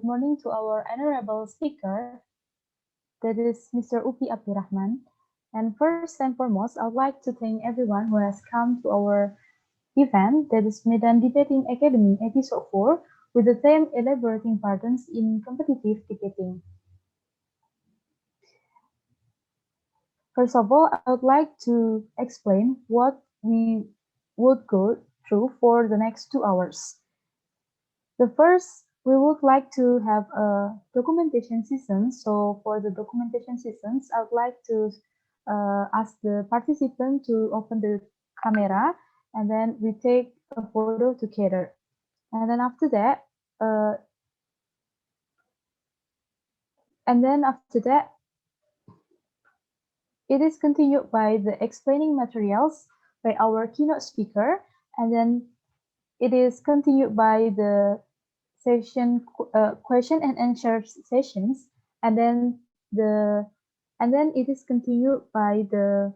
morning to our honorable speaker, that is Mr. Uphie Abdurahman. And first and foremost, I would like to thank everyone who has come to our event, that is Medan Debating Academy episode 4, with the theme Elaborating Patterns in Competitive Debating. First of all, I would like to explain what we would go through for the next 2 hours. The first, we would like to have a documentation session. So for the documentation sessions, I would like to ask the participant to open the camera, and then we take a photo together. And then after that, uh, it is continued by the explaining materials by our keynote speaker, and then it is continued by the question and answer sessions, and then it is continued by the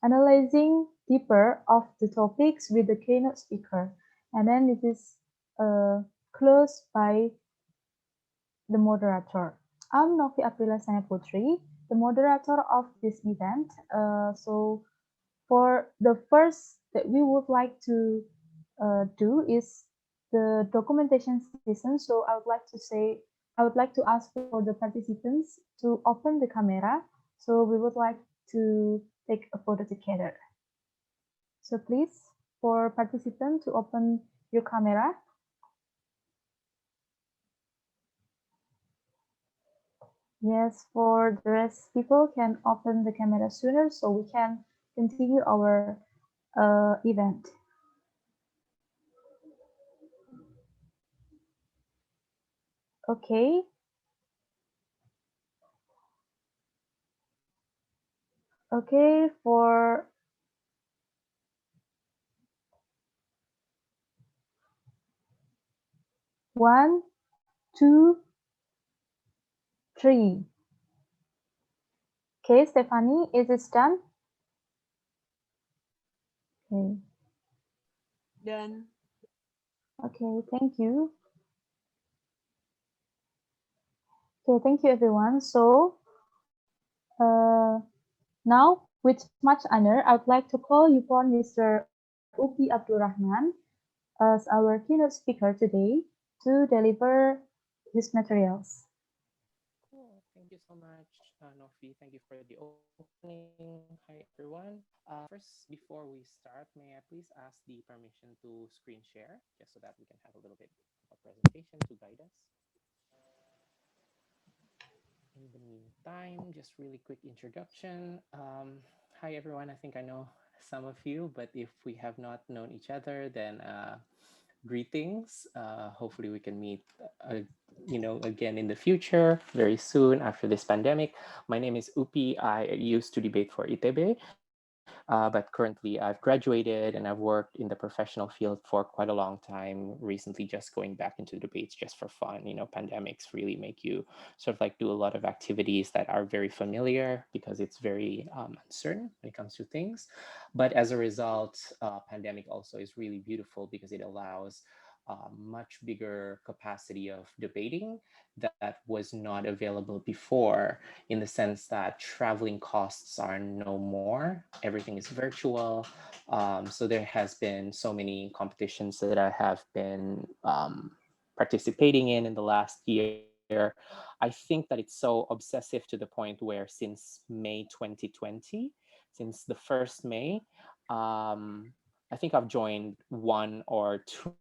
analyzing deeper of the topics with the keynote speaker, and then it is closed by the moderator. I'm Novi Aprila Putri, the moderator of this event. So for the first that we would like to do is the documentation session. So I would like to ask for the participants to open the camera. So we would like to take a photo together. So please, for participants to open your camera. Yes, for the rest, people can open the camera sooner so we can continue our event. Okay. Okay, for one, two, three. Okay, Stephanie, is it done? Okay. Done. Okay, thank you. Okay, thank you, everyone. So now, with much honor, I would like to call upon Mr. Uphie Abdurahman as our keynote speaker today to deliver his materials. Cool. Thank you so much, Nofi. Thank you for the opening. Hi, everyone. First, before we start, may I please ask the permission to screen share, just so that we can have a little bit of a presentation to guide us. In the meantime, just really quick introduction. Hi, everyone. I think I know some of you, but if we have not known each other, then greetings. Hopefully we can meet, again in the future, very soon after this pandemic. My name is Upi. I used to debate for ITB, but currently I've graduated and I've worked in the professional field for quite a long time. Recently, just going back into debates just for fun. Pandemics really make you sort of like do a lot of activities that are very familiar because it's very uncertain when it comes to things. But as a result, pandemic also is really beautiful because it allows much bigger capacity of debating that was not available before, in the sense that traveling costs are no more. Everything is virtual. So there has been so many competitions that I have been participating in the last year. I think that it's so obsessive to the point where since May 2020, since the first May, I think I've joined 1 or 2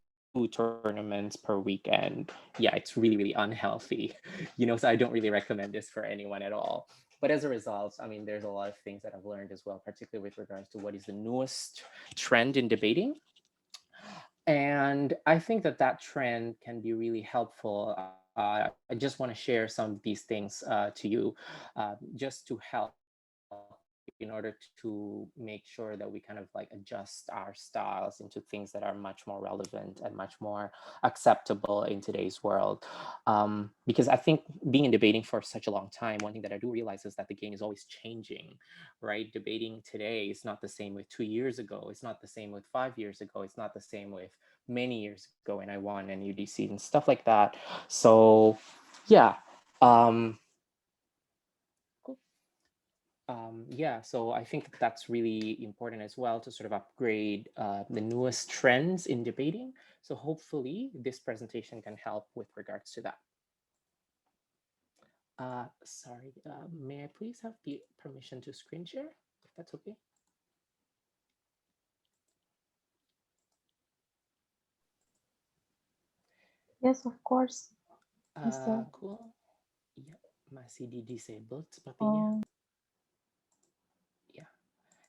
tournaments per weekend. Yeah, it's really, really unhealthy, so I don't really recommend this for anyone at all. But as a result, I mean, there's a lot of things that I've learned as well, particularly with regards to what is the newest trend in debating. And I think that that trend can be really helpful. I just want to share some of these things to you, just to help you understand in order to make sure that we kind of like adjust our styles into things that are much more relevant and much more acceptable in today's world. Because I think being in debating for such a long time, one thing that I do realize is that the game is always changing, right? Debating today is not the same with 2 years ago. It's not the same with 5 years ago. It's not the same with many years ago when I won NUDC and stuff like that. So yeah. Cool. Yeah, so I think that that's really important as well to sort of upgrade the newest trends in debating. So hopefully this presentation can help with regards to that. Sorry, may I please have the permission to screen share, if that's okay? Yes, of course, Mr. Cool. Ya, masih di disabled sepertinya. Oh, Yeah.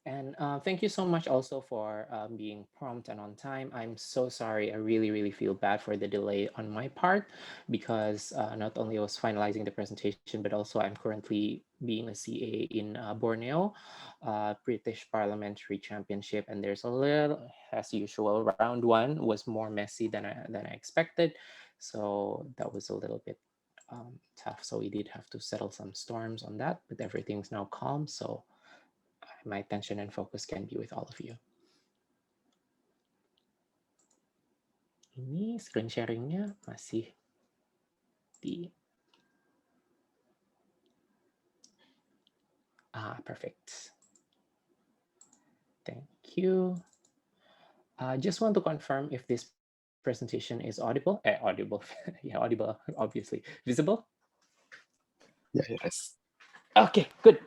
And thank you so much also for being prompt and on time. I'm so sorry. I really, really feel bad for the delay on my part because not only I was finalizing the presentation, but also I'm currently being a CA in Borneo, British Parliamentary Championship. And there's a little, as usual, round one was more messy than I expected. So that was a little bit tough. So we did have to settle some storms on that, but everything's now calm. So my attention and focus can be with all of you. Ini screen sharingnya masih di... Perfect. Thank you. Just want to confirm if this presentation is audible. Audible. Yeah, audible, obviously. Visible? Yeah, yes. Okay, good.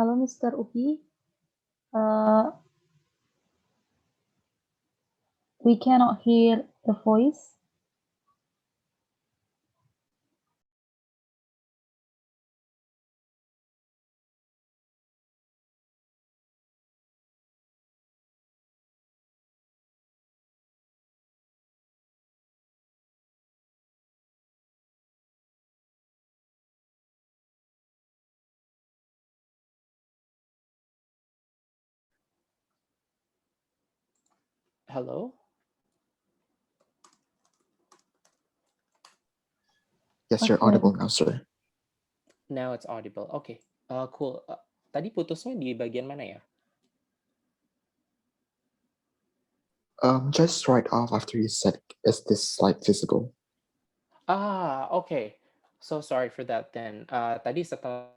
hello, Mr. Uphie. We cannot hear the voice. Hello? Yes, you're Okay. audible now, sir. Now it's audible. Okay, cool. Tadi putusnya di bagian mana ya? Just right off after you said, is this slide visible? Okay. So sorry for that then. Tadi setelah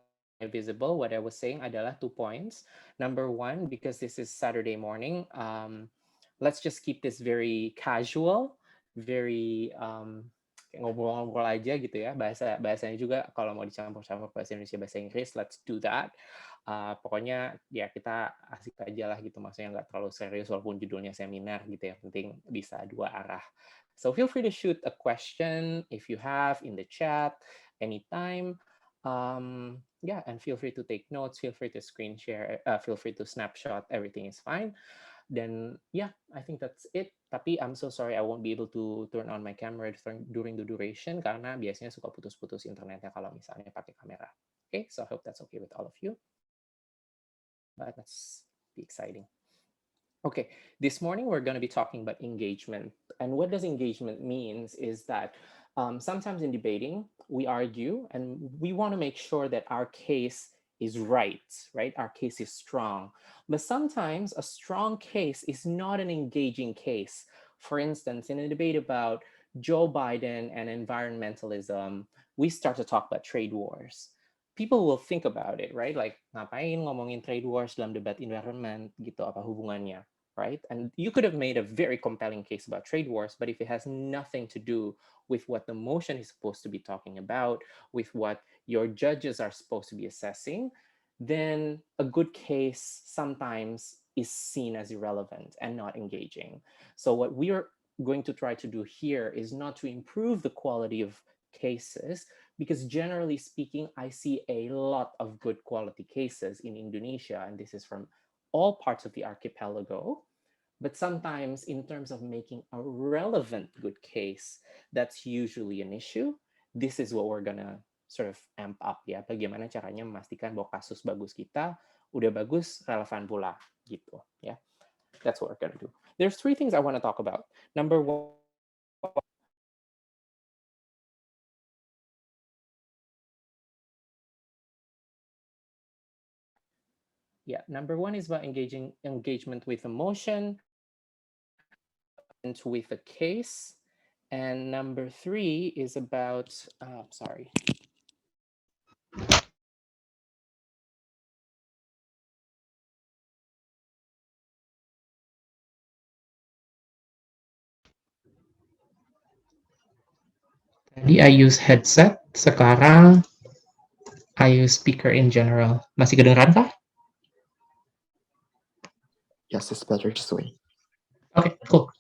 visible, what I was saying adalah 2 points. Number one, because this is Saturday morning, let's just keep this very casual, very ngobrol-ngobrol aja gitu ya. Bahasanya juga kalau mau dicampur-campur bahasa Indonesia, bahasa Inggris, let's do that. Pokoknya ya kita asik aja lah gitu, maksudnya nggak terlalu serius walaupun judulnya seminar gitu ya, penting bisa dua arah. So feel free to shoot a question if you have in the chat anytime. Yeah, and feel free to take notes, feel free to screen share, feel free to snapshot, everything is fine. Then yeah, I think that's it. Tapi I'm so sorry I won't be able to turn on my camera during the duration karena biasanya suka putus-putus internetnya kalau misalnya pakai kamera. Okay, so I hope that's okay with all of you. But that's be exciting. Okay, this morning we're going to be talking about engagement. And what does engagement means is that sometimes in debating, we argue and we want to make sure that our case is right? Our case is strong. But sometimes a strong case is not an engaging case. For instance, in a debate about Joe Biden and environmentalism, we start to talk about trade wars. People will think about it, right? Like, ngapain ngomongin trade wars dalam debat environment gitu, apa hubungannya, right? And you could have made a very compelling case about trade wars, but if it has nothing to do with what the motion is supposed to be talking about, with what your judges are supposed to be assessing, then a good case sometimes is seen as irrelevant and not engaging. So what we are going to try to do here is not to improve the quality of cases, because generally speaking, I see a lot of good quality cases in Indonesia, and this is from all parts of the archipelago. But sometimes in terms of making a relevant good case, that's usually an issue. This is what we're gonna sort of amp up ya. Bagaimana caranya memastikan bahwa kasus bagus kita udah bagus, relevan pula gitu ya. That's what we're gonna do. There's three things I want to talk about. Number one, is about engagement with emotion and with a case. And number three is about, sorry. Tadi I use headset, sekarang I use speaker in general. Masih kedengeran kah? Yes, it's better this way. Okay, cool.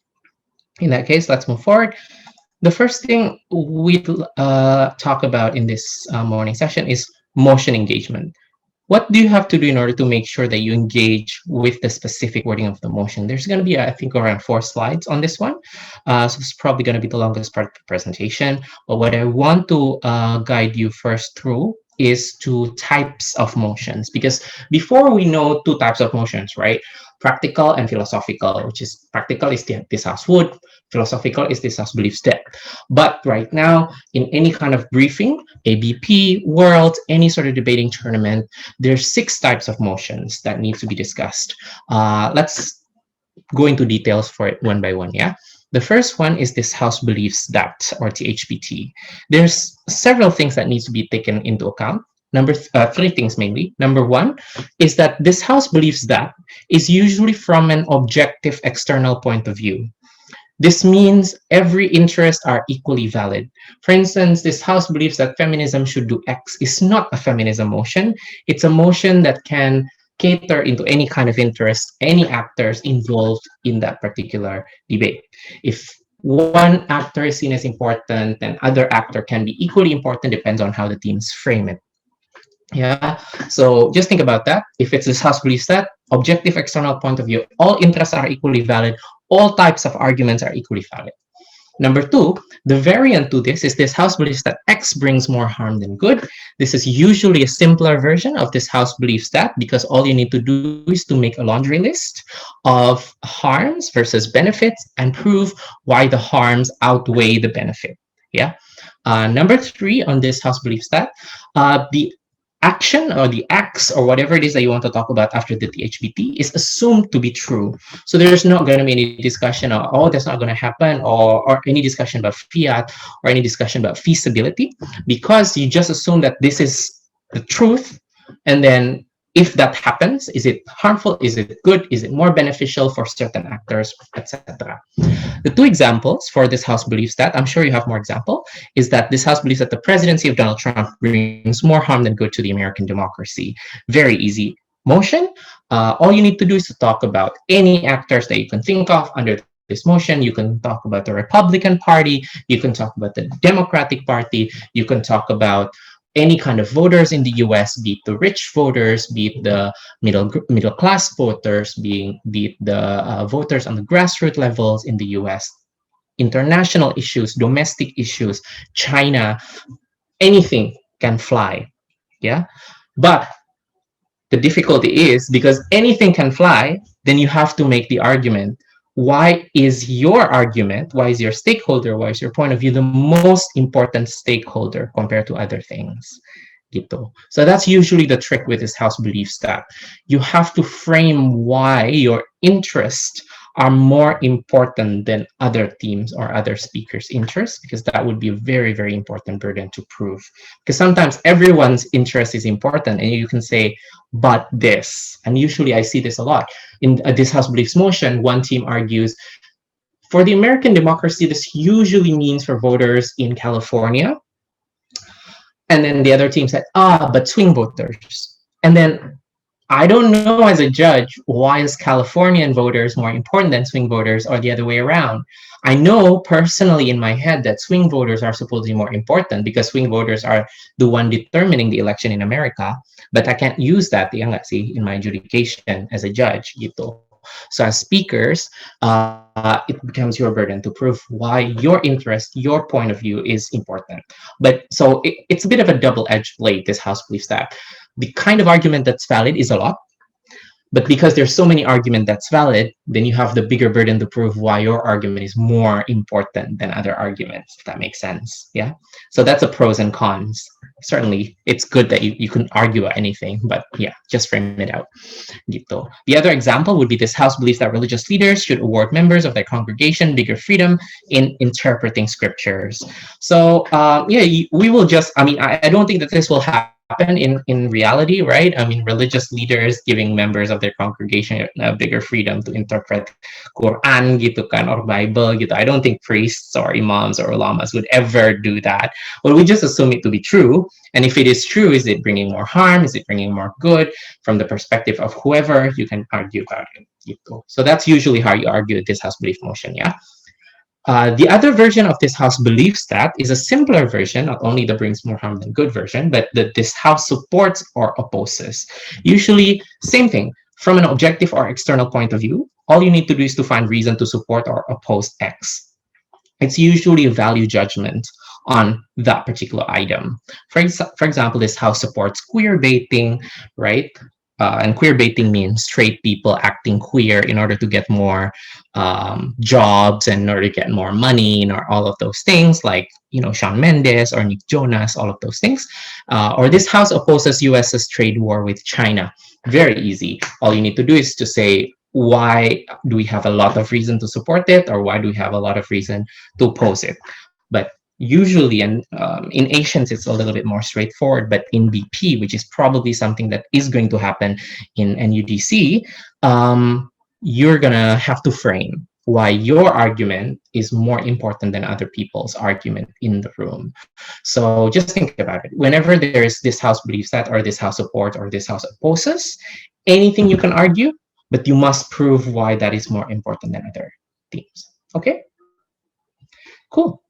In that case, let's move forward. The first thing we'd talk about in this morning session is motion engagement. What do you have to do in order to make sure that you engage with the specific wording of the motion? There's going to be, I think, around 4 slides on this one. So it's probably going to be the longest part of the presentation. But what I want to guide you first through is 2 types of motions. Because before we know 2 types of motions, right? Practical and philosophical, which is practical is this house would, philosophical is this house believes that. But right now, in any kind of briefing, ABP, World, any sort of debating tournament, there's 6 types of motions that need to be discussed. Let's go into details for it one by one, yeah? The first one is this house believes that, or THBT. There's several things that needs to be taken into account. 3 things mainly. Number 1 is that this house believes that is usually from an objective external point of view. This means every interest are equally valid. For instance, this house believes that feminism should do X is not a feminism motion. It's a motion that can cater into any kind of interest, any actors involved in that particular debate. If one actor is seen as important, then other actor can be equally important, depends on how the teams frame it. Yeah, so just think about that. If it's this house believes that, objective external point of view, all interests are equally valid, all types of arguments are equally valid. Number 2, the variant to this is this house believes that X brings more harm than good. This is usually a simpler version of this house believes that, because all you need to do is to make a laundry list of harms versus benefits and prove why the harms outweigh the benefit. Yeah. Number 3 on this house believes that, the action or the acts or whatever it is that you want to talk about after the THBT is assumed to be true. So there's not going to be any discussion of, oh, that's not going to happen, or any discussion about fiat or any discussion about feasibility, because you just assume that this is the truth. And then if that happens, is it harmful? Is it good? Is it more beneficial for certain actors, etc.? The 2 examples for this house believes that, I'm sure you have more example, is that this house believes that the presidency of Donald Trump brings more harm than good to the American democracy. Very easy motion. All you need to do is to talk about any actors that you can think of under this motion. You can talk about the Republican Party, you can talk about the Democratic Party, you can talk about any kind of voters in the US, be it the rich voters, be it the middle class voters, be it the voters on the grassroots levels in the US, international issues, domestic issues, China, anything can fly. Yeah, but the difficulty is, because anything can fly, then you have to make the argument. Why is your argument, why is your stakeholder, why is your point of view the most important stakeholder compared to other things? Gitu. So that's usually the trick with this house beliefs, that you have to frame why your interests are more important than other teams or other speakers' interests, because that would be a very, very important burden to prove. Because sometimes everyone's interest is important, and you can say, but this, and usually I see this a lot. In this House Beliefs motion, one team argues, for the American democracy, this usually means for voters in California. And then the other team said, but swing voters. And then I don't know as a judge, why is Californian voters more important than swing voters or the other way around? I know personally in my head that swing voters are supposed to be more important because swing voters are the one determining the election in America, but I can't use that in my adjudication as a judge. Gitu. So as speakers, it becomes your burden to prove why your interest, your point of view is important. But so it's a bit of a double-edged blade, this House Beliefs that the kind of argument that's valid is a lot, but because there's so many arguments that's valid, then you have the bigger burden to prove why your argument is more important than other arguments, if that makes sense. Yeah. So that's the pros and cons. Certainly, it's good that you can argue about anything, but yeah, just frame it out. Gitu. The other example would be this House believes that religious leaders should award members of their congregation bigger freedom in interpreting scriptures. So we will just, I don't think that this will happen in reality, right? Religious leaders giving members of their congregation bigger freedom to interpret Quran gitu kan, or Bible gitu. I don't think priests or imams or ulamas would ever do that. But we just assume it to be true. And if it is true, is it bringing more harm? Is it bringing more good? From the perspective of whoever, you can argue about it. Gitu. So that's usually how you argue this House belief motion, yeah? The other version of this House believes that is a simpler version, not only the brings more harm than good version, but that this House supports or opposes. Usually, same thing. From an objective or external point of view, all you need to do is to find reason to support or oppose X. It's usually a value judgment on that particular item. For example, this House supports queer baiting, right? And queer baiting means straight people acting queer in order to get more jobs and in order to get more money, or all of those things, like Shawn Mendes or Nick Jonas, all of those things. Or this House opposes US's trade war with China. Very easy. All you need to do is to say, why do we have a lot of reason to support it, or why do we have a lot of reason to oppose it? But usually, and in Asians, it's a little bit more straightforward, but in BP, which is probably something that is going to happen in NUDC, you're gonna have to frame why your argument is more important than other people's argument in the room. So just think about it. Whenever there is this House believes that, or this House supports, or this House opposes, anything you can argue, but you must prove why that is more important than other themes. Okay? Cool.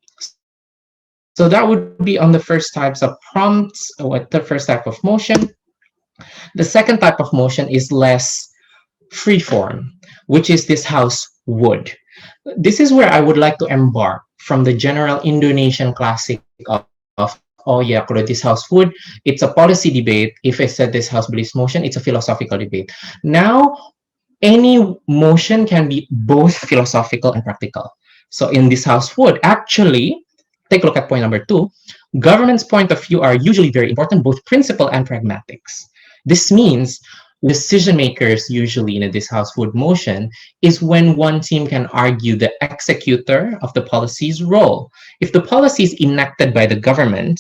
So that would be on the first types of prompts, or the first type of motion. The second type of motion is less freeform, which is this House would. This is where I would like to embark from the general Indonesian classic of oh yeah, kalau this House would, it's a policy debate. If I said this House believes motion, it's a philosophical debate. Now, any motion can be both philosophical and practical. So in this House would, actually, take a look at point number 2. Government's point of view are usually very important, both principle and pragmatics. This means decision makers usually in this House would motion is when one team can argue the executor of the policy's role. If the policy is enacted by the government,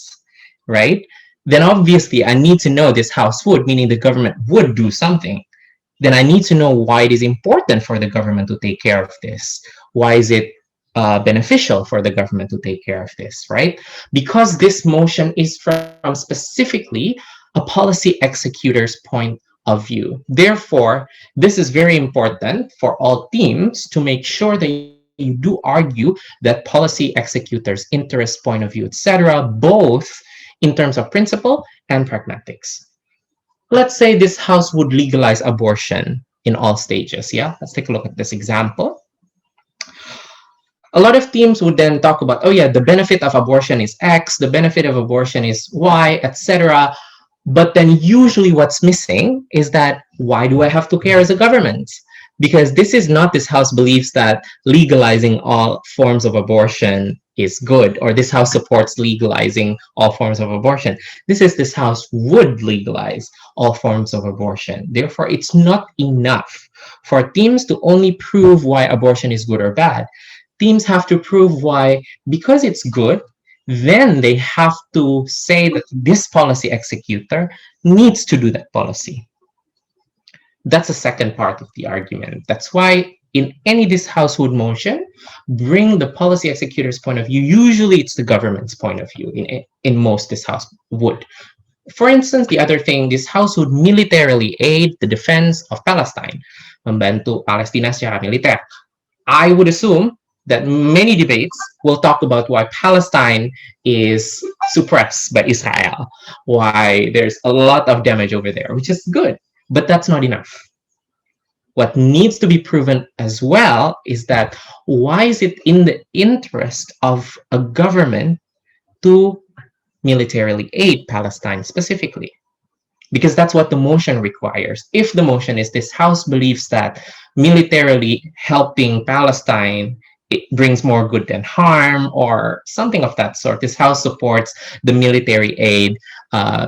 right, then obviously I need to know this House would, meaning the government would do something. Then I need to know why it is important for the government to take care of this. Why is it beneficial for the government to take care of this, right? Because this motion is from specifically a policy executor's point of view. Therefore, this is very important for all teams to make sure that you do argue that policy executors' interest, point of view, etc., both in terms of principle and pragmatics. Let's say this House would legalize abortion in all stages, yeah? Let's take a look at this example. A lot of teams would then talk about, oh yeah, the benefit of abortion is X, the benefit of abortion is Y, etc. But then usually what's missing is that, why do I have to care as a government? Because this is not this House believes that legalizing all forms of abortion is good, or this House supports legalizing all forms of abortion. This House would legalize all forms of abortion. Therefore, it's not enough For teams to only prove why abortion is good or bad, teams have to prove why, because it's good, then they have to say that this policy executor needs to do that policy. That's the second part of the argument. That's why in any this household motion, bring the policy executor's point of view. Usually it's the government's point of view in most this house would. For instance, the other thing, this house would militarily aid the defense of Palestine, membantu Palestina secara militer. I would assume that many debates will talk about why Palestine is suppressed by Israel, why there's a lot of damage over there, which is good, but that's not enough. What needs to be proven as well is that why is it in the interest of a government to militarily aid Palestine specifically? Because that's what the motion requires. If the motion is this House believes that militarily helping Palestine, it brings more good than harm or something of that sort. This House supports the military aid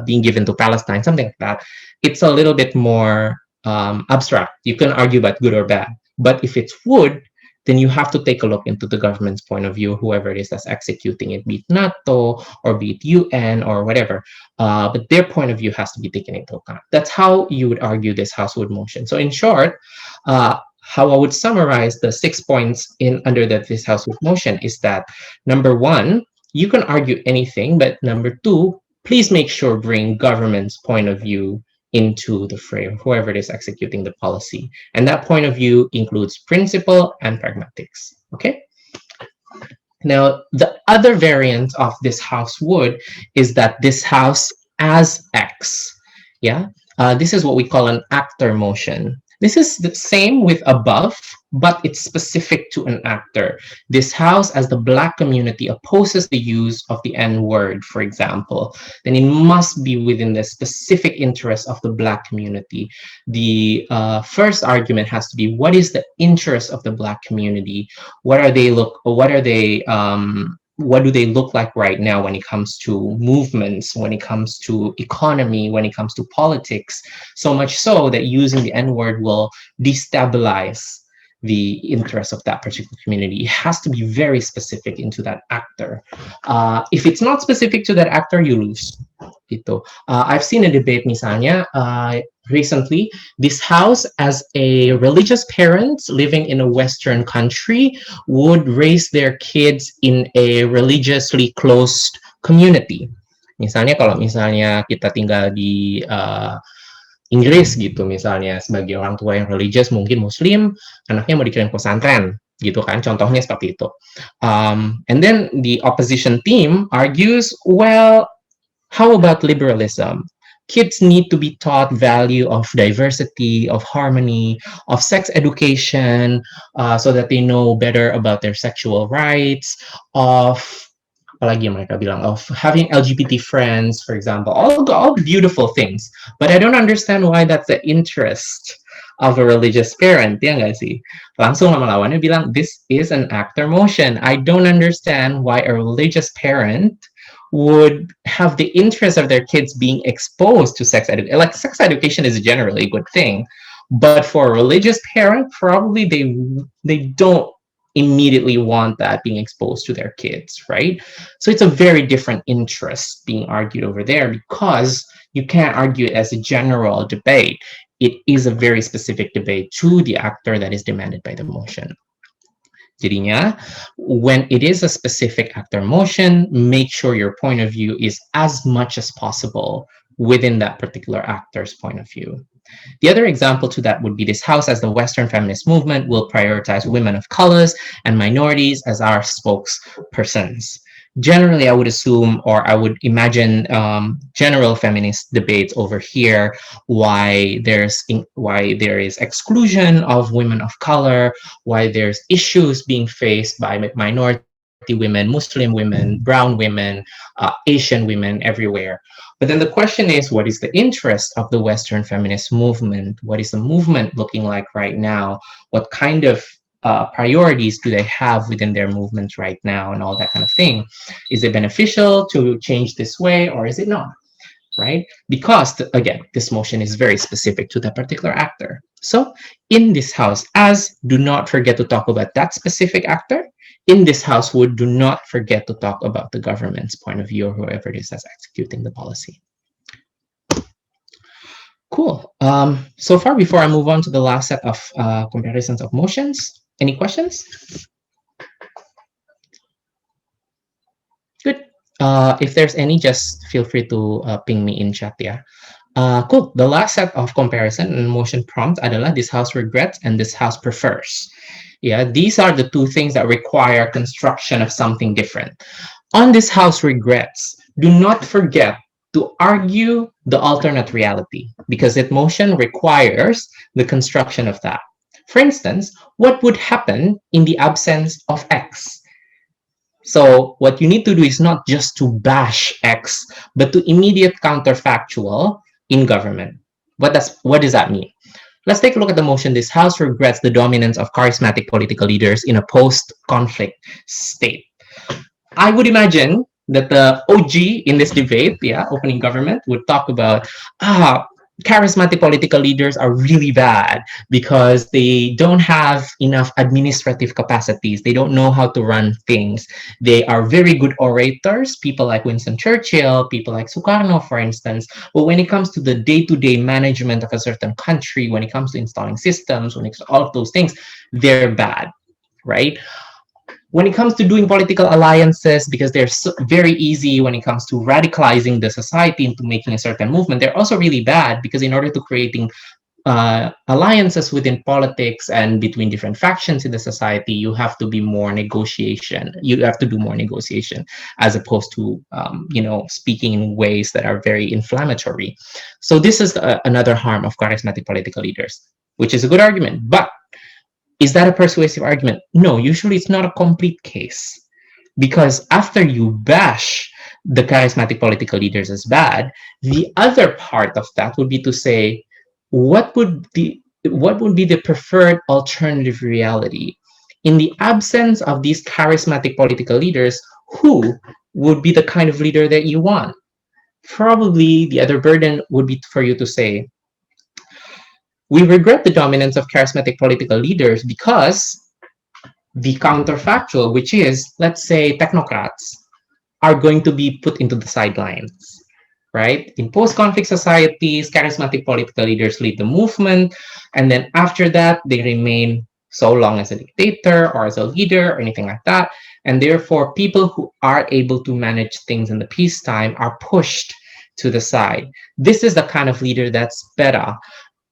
being given to Palestine, something like that. It's a little bit more abstract. You can argue about good or bad. But if it's would, then you have to take a look into the government's point of view, whoever it is that's executing it, be it NATO or be it UN or whatever. But their point of view has to be taken into account. That's how you would argue this household motion. So in short, how I would summarize the 6 points under this household motion is that, number one, you can argue anything, but number two, please make sure bring government's point of view into the frame, whoever it is executing the policy. And that point of view includes principle and pragmatics, okay? Now, the other variant of this house would is that this house as X, yeah? This is what we call an actor motion. This is the same with above, but it's specific to an actor. This house, as the Black community opposes the use of the N-word, for example, then it must be within the specific interest of the Black community. The first argument has to be, what is the interest of the Black community? What do they look like right now when it comes to movements, when it comes to economy, when it comes to politics? So much so that using the N-word will destabilize the interests of that particular community. It has to be very specific into that actor. If it's not specific to that actor, you lose. I've seen a debate misalnya recently, this house as a religious parent living in a Western country would raise their kids in a religiously closed community. Misalnya kalau misalnya kita tinggal di Inggris gitu misalnya, sebagai orang tua yang religious mungkin Muslim, anaknya mau dikirim ke pesantren gitu kan, contohnya seperti itu. And then the opposition team argues, well, how about liberalism? Kids need to be taught value of diversity, of harmony, of sex education, so that they know better about their sexual rights, of apalagi yang mereka bilang, of having LGBT friends, for example, all beautiful things. But I don't understand why that's the interest of a religious parent, ya nggak sih? Langsung sama lawannya bilang, this is an actor motion. I don't understand why a religious parent would have the interest of their kids being exposed to sex education. Like, sex education is generally a good thing, but for a religious parent, probably they don't immediately want that being exposed to their kids, right? So it's a very different interest being argued over there, because you can't argue it as a general debate. It is a very specific debate to the actor that is demanded by the motion. Jadinya, when it is a specific actor motion, make sure your point of view is as much as possible within that particular actor's point of view. The other example to that would be this house as the Western feminist movement will prioritize women of colors and minorities as our spokespersons. Generally, I would assume, or I would imagine, general feminist debates over here, why there is exclusion of women of color, why there's issues being faced by minority women, Muslim women, brown women, Asian women everywhere. But then the question is, what is the interest of the Western feminist movement? What is the movement looking like right now? What kind of priorities do they have within their movement right now, and all that kind of thing? Is it beneficial to change this way, or is it not? right? Because, again, this motion is very specific to that particular actor. So in this house, as do not forget to talk about that specific actor, in this house would do not forget to talk about the government's point of view or whoever it is that's executing the policy. Cool. So far, before I move on to the last set of comparisons of motions, any questions? Good. If there's any, just feel free to ping me in chat, yeah. Cool. The last set of comparison and motion prompts adalah this house regrets and this house prefers. Yeah, these are the two things that require construction of something different. On this house regrets, do not forget to argue the alternate reality, because that motion requires the construction of that. For instance, what would happen in the absence of X? So what you need to do is not just to bash X, but to immediate counterfactual in government. What does that mean? Let's take a look at the motion. This house regrets the dominance of charismatic political leaders in a post-conflict state. I would imagine that the OG in this debate, yeah, opening government, would talk about, charismatic political leaders are really bad because they don't have enough administrative capacities. They don't know how to run things. They are very good orators, people like Winston Churchill, people like Sukarno, for instance. But when it comes to the day-to-day management of a certain country, when it comes to installing systems, when it comes to all of those things, they're bad, right? When it comes to doing political alliances, because they're very easy when it comes to radicalizing the society into making a certain movement, they're also really bad because in order to creating alliances within politics and between different factions in the society, you have to be more negotiation. You have to do more negotiation as opposed to, speaking in ways that are very inflammatory. So this is another harm of charismatic political leaders, which is a good argument. But is that a persuasive argument? No, usually it's not a complete case. Because after you bash the charismatic political leaders as bad, the other part of that would be to say, what would be the preferred alternative reality? In the absence of these charismatic political leaders, who would be the kind of leader that you want? Probably the other burden would be for you to say, we regret the dominance of charismatic political leaders because the counterfactual, which is, let's say, technocrats, are going to be put into the sidelines, right? In post-conflict societies, charismatic political leaders lead the movement, and then after that, they remain so long as a dictator or as a leader or anything like that, and therefore, people who are able to manage things in the peacetime are pushed to the side. This is the kind of leader that's better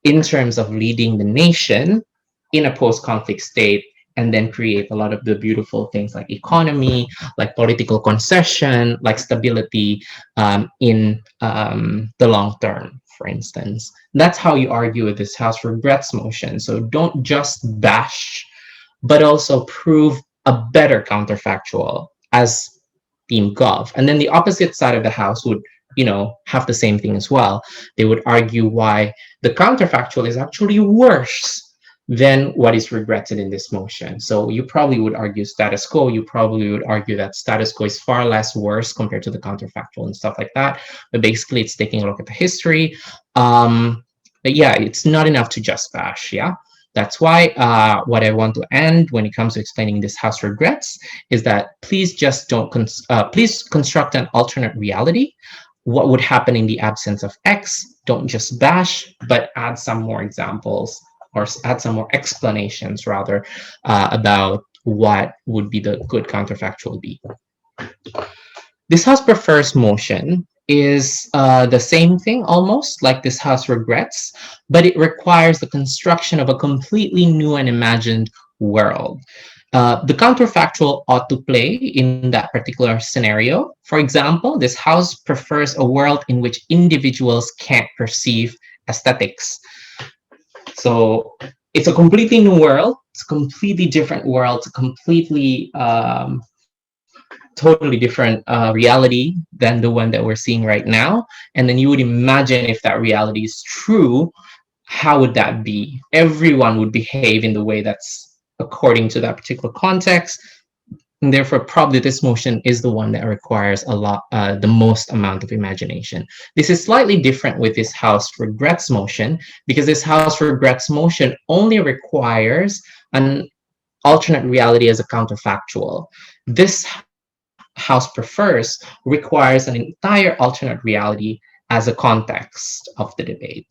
in terms of leading the nation in a post-conflict state, and then create a lot of the beautiful things like economy, like political concession, like stability in the long term, for instance. That's how you argue with this House regrets motion. So don't just bash, but also prove a better counterfactual as Team Gov. And then the opposite side of the House would have the same thing as well. They would argue why the counterfactual is actually worse than what is regretted in this motion. So you probably would argue status quo. You probably would argue that status quo is far less worse compared to the counterfactual and stuff like that. But basically, it's taking a look at the history. But yeah, it's not enough to just bash, yeah? That's why what I want to end when it comes to explaining this House regrets is that please just don't, please construct an alternate reality. What would happen in the absence of X? Don't just bash, but add some more examples or add some more explanations rather about what would be the good counterfactual be. This House prefers motion is the same thing almost like this House regrets, but it requires the construction of a completely new and imagined world. The counterfactual ought to play in that particular scenario. For example, this House prefers a world in which individuals can't perceive aesthetics. So it's a completely new world. It's a completely different world. It's a completely totally different reality than the one that we're seeing right now. And then you would imagine if that reality is true, how would that be? Everyone would behave in the way that's according to that particular context. And therefore, probably this motion is the one that requires the most amount of imagination. This is slightly different with this House regrets motion, because this House regrets motion only requires an alternate reality as a counterfactual. This House prefers requires an entire alternate reality as a context of the debate.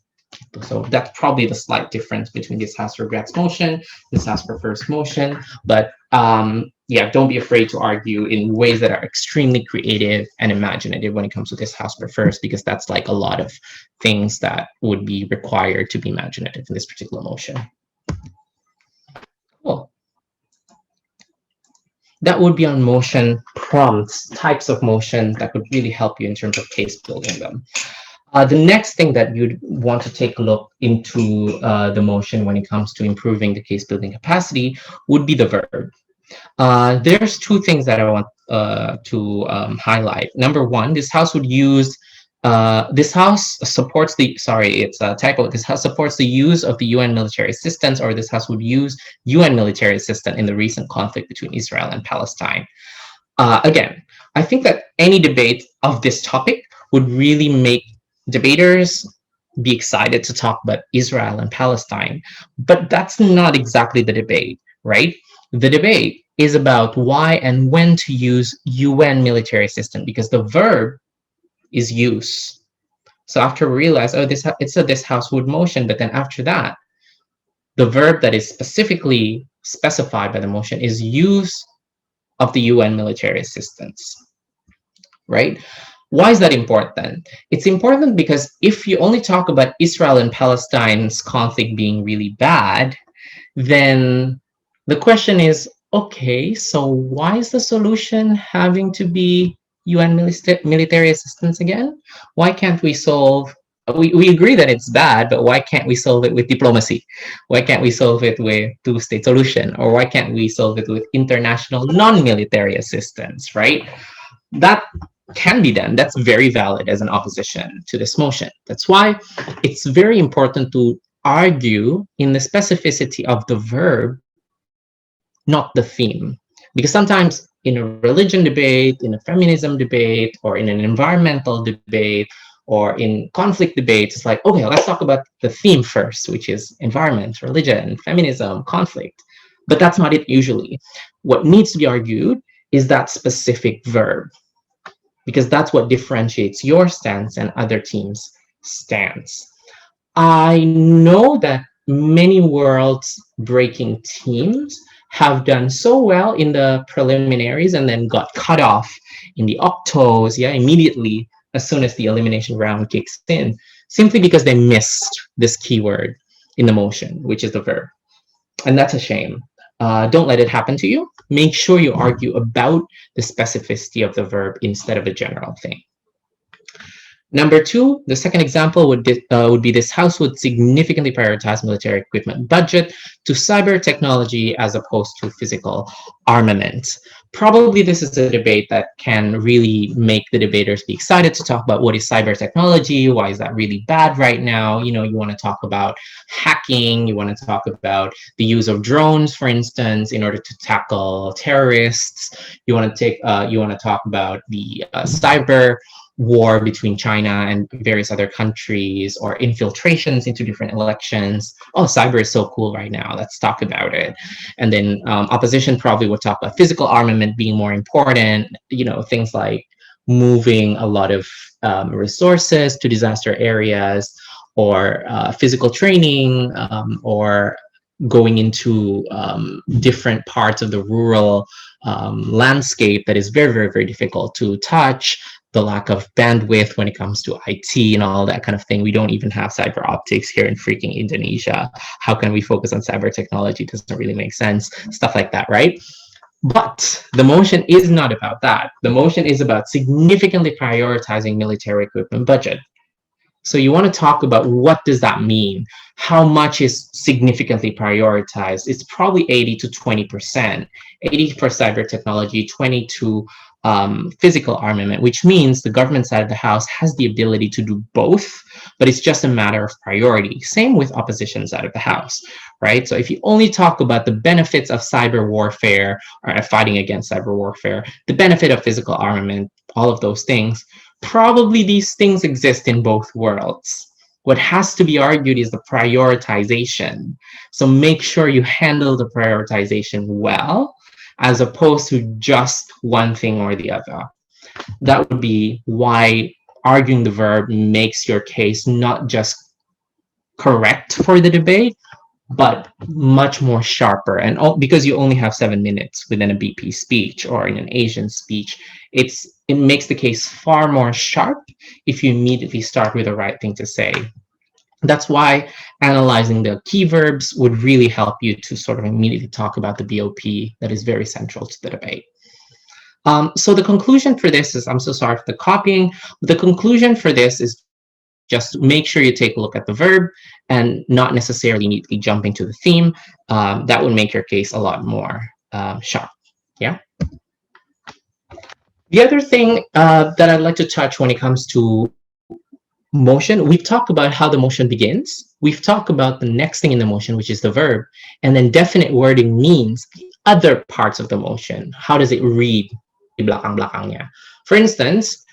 So that's probably the slight difference between this House regrets motion, this House prefers motion. But yeah, don't be afraid to argue in ways that are extremely creative and imaginative when it comes to this House prefers, because that's like a lot of things that would be required to be imaginative in this particular motion. Cool. That would be on motion prompts, types of motion that would really help you in terms of case building them. The next thing that you'd want to take a look into the motion when it comes to improving the case building capacity would be the verb. There's two things that I want to highlight. Number one, this House would use, this House supports the, sorry, it's a typo. This House supports the use of the UN military assistance, or this House would use UN military assistance in the recent conflict between Israel and Palestine. Again, I think that any debate of this topic would really make debaters be excited to talk about Israel and Palestine, but that's not exactly the debate, right? The debate is about why and when to use UN military assistance, because the verb is use. So after we realize, oh, it's a this House would motion, but then after that, the verb that is specifically specified by the motion is use of the UN military assistance, right? Why is that important? It's important because if you only talk about Israel and Palestine's conflict being really bad, then the question is, okay, so why is the solution having to be UN military assistance again? Why can't we solve, we agree that it's bad, but why can't we solve it with diplomacy? Why can't we solve it with two-state solution? Or why can't we solve it with international non-military assistance, right? That can be done. That's very valid as an opposition to this motion. That's why it's very important to argue in the specificity of the verb, not the theme. Because sometimes in a religion debate, in a feminism debate, or in an environmental debate, or in conflict debates, it's like, okay, let's talk about the theme first, which is environment, religion, feminism, conflict. But that's not it usually. What needs to be argued is that specific verb, because that's what differentiates your stance and other teams' stance. I know that many world-breaking teams have done so well in the preliminaries and then got cut off in the octos, yeah, immediately as soon as the elimination round kicks in, simply because they missed this keyword in the motion, which is the verb. And that's a shame. Don't let it happen to you. Make sure you argue about the specificity of the verb instead of a general thing. Number two, the second example would be this House would significantly prioritize military equipment budget to cyber technology as opposed to physical armament. Probably this is a debate that can really make the debaters be excited to talk about what is cyber technology, why is that really bad right now? You know, you want to talk about hacking, you want to talk about the use of drones, for instance, in order to tackle terrorists. You want to talk about the cyber war between China and various other countries, or infiltrations into different elections. Oh, cyber is so cool right now. Let's talk about it. And then opposition probably would talk about physical armament being more important, you know, things like moving a lot of resources to disaster areas, or physical training, or going into different parts of the rural landscape that is very, very, very difficult to touch. The lack of bandwidth when it comes to IT and all that kind of thing. We don't even have cyber optics here in freaking Indonesia. How can we focus on cyber technology? It doesn't really make sense. Stuff like that, right? But the motion is not about that. The motion is about significantly prioritizing military equipment budget. So you want to talk about what does that mean? How much is significantly prioritized? It's probably 80 to 20%. 80 for cyber technology, 20 to physical armament, which means the government side of the house has the ability to do both, but it's just a matter of priority. Same with opposition side of the house, right? So if you only talk about the benefits of cyber warfare or fighting against cyber warfare, the benefit of physical armament, all of those things, probably these things exist in both worlds. What has to be argued is the prioritization. So make sure you handle the prioritization well, as opposed to just one thing or the other. That would be why arguing the verb makes your case not just correct for the debate, but much more sharper. And because you only have 7 minutes within a BP speech or in an Asian speech, it makes the case far more sharp if you immediately start with the right thing to say. That's why analyzing the key verbs would really help you to sort of immediately talk about the BOP that is very central to the debate. So the conclusion for this is, I'm so sorry for the copying, the conclusion for this is just make sure you take a look at the verb and not necessarily immediately jumping to the theme. That would make your case a lot more sharp, yeah? The other thing that I'd like to touch when it comes to motion, we've talked about how the motion begins. We've talked about the next thing in the motion, which is the verb. And then definite wording means the other parts of the motion. How does it read? For instance,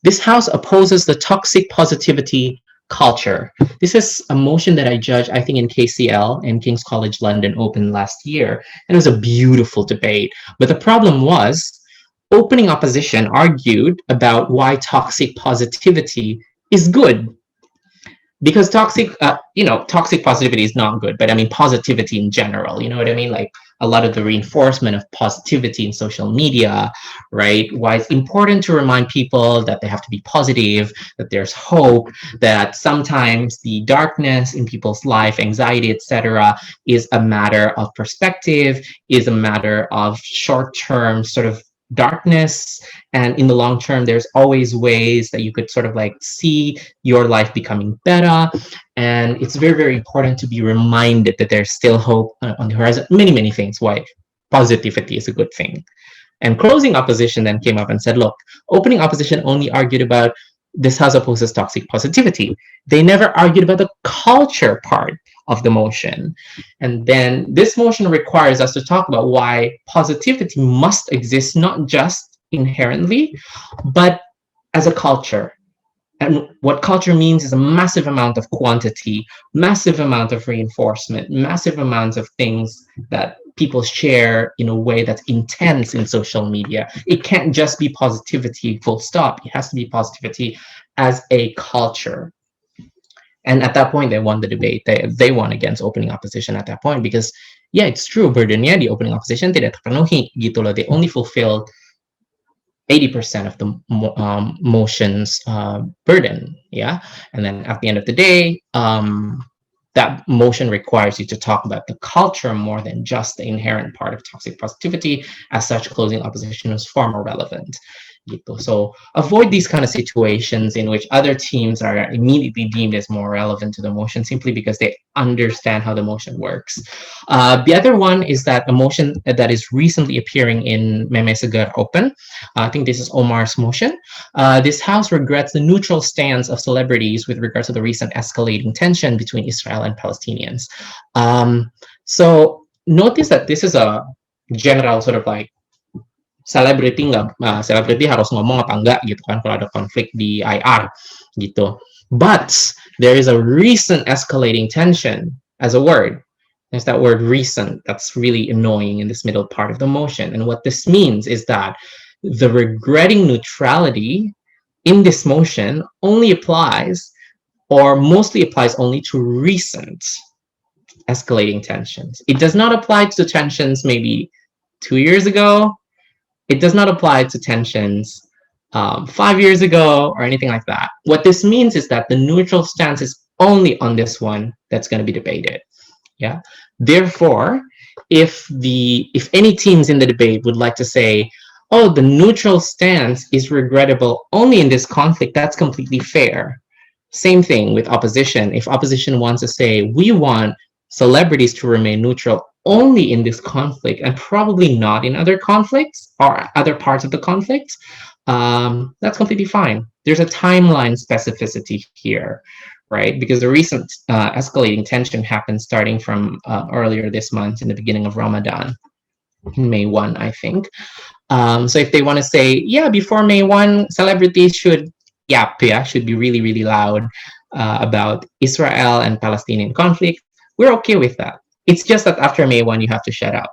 this house opposes the toxic positivity culture. This is a motion that I judged, I think, in KCL and King's College London Open last year. And it was a beautiful debate. But the problem was, opening opposition argued about why toxic positivity is good, because toxic positivity is not good, but I mean positivity in general, you know what I mean? Like a lot of the reinforcement of positivity in social media, right? Why it's important to remind people that they have to be positive, that there's hope, that sometimes the darkness in people's life, anxiety, etc., is a matter of perspective, is a matter of short-term sort of darkness, and in the long term there's always ways that you could sort of like see your life becoming better. And it's very, very important to be reminded that there's still hope on the horizon. Many things why positivity is a good thing. And closing opposition then came up and said, look, opening opposition only argued about this house opposes toxic positivity. They never argued about the culture part of the motion. And then this motion requires us to talk about why positivity must exist, not just inherently, but as a culture. And what culture means is a massive amount of quantity, massive amount of reinforcement, massive amounts of things that people share in a way that's intense in social media. It can't just be positivity full stop. It has to be positivity as a culture. And at that point, they won the debate. They won against opening opposition at that point because, yeah, it's true, burdennya di opening opposition tidak terpenuhi gitu loh. They only fulfilled 80% of the motion's burden, yeah? And then at the end of the day, that motion requires you to talk about the culture more than just the inherent part of toxic positivity. As such, closing opposition is far more relevant. So avoid these kind of situations in which other teams are immediately deemed as more relevant to the motion simply because they understand how the motion works. The other one is that a motion that is recently appearing in Meme Segar Open. I think this is Omar's motion. This house regrets the neutral stance of celebrities with regards to the recent escalating tension between Israel and Palestinians. So notice that this is a general sort of like selebriti selebriti harus ngomong apa enggak gitu kan kalau ada konflik di IR gitu. But there is a recent escalating tension as a word. There's that word recent that's really annoying in this middle part of the motion. And what this means is that the regretting neutrality in this motion only applies or mostly applies only to recent escalating tensions. It does not apply to tensions maybe 2 years ago. It does not apply to tensions 5 years ago or anything like that. What this means is that the neutral stance is only on this one that's going to be debated. Yeah. Therefore, if any teams in the debate would like to say, oh, the neutral stance is regrettable only in this conflict, that's completely fair. Same thing with opposition. If opposition wants to say, we want celebrities to remain neutral only in this conflict and probably not in other conflicts or other parts of the conflict, that's completely fine. There's a timeline specificity here, right? Because the recent escalating tension happened starting from earlier this month in the beginning of Ramadan, May 1, I think. So if they want to say, yeah, before May 1, celebrities should be really, really loud about Israel and Palestinian conflict, we're okay with that. It's just that after May 1, you have to shut up,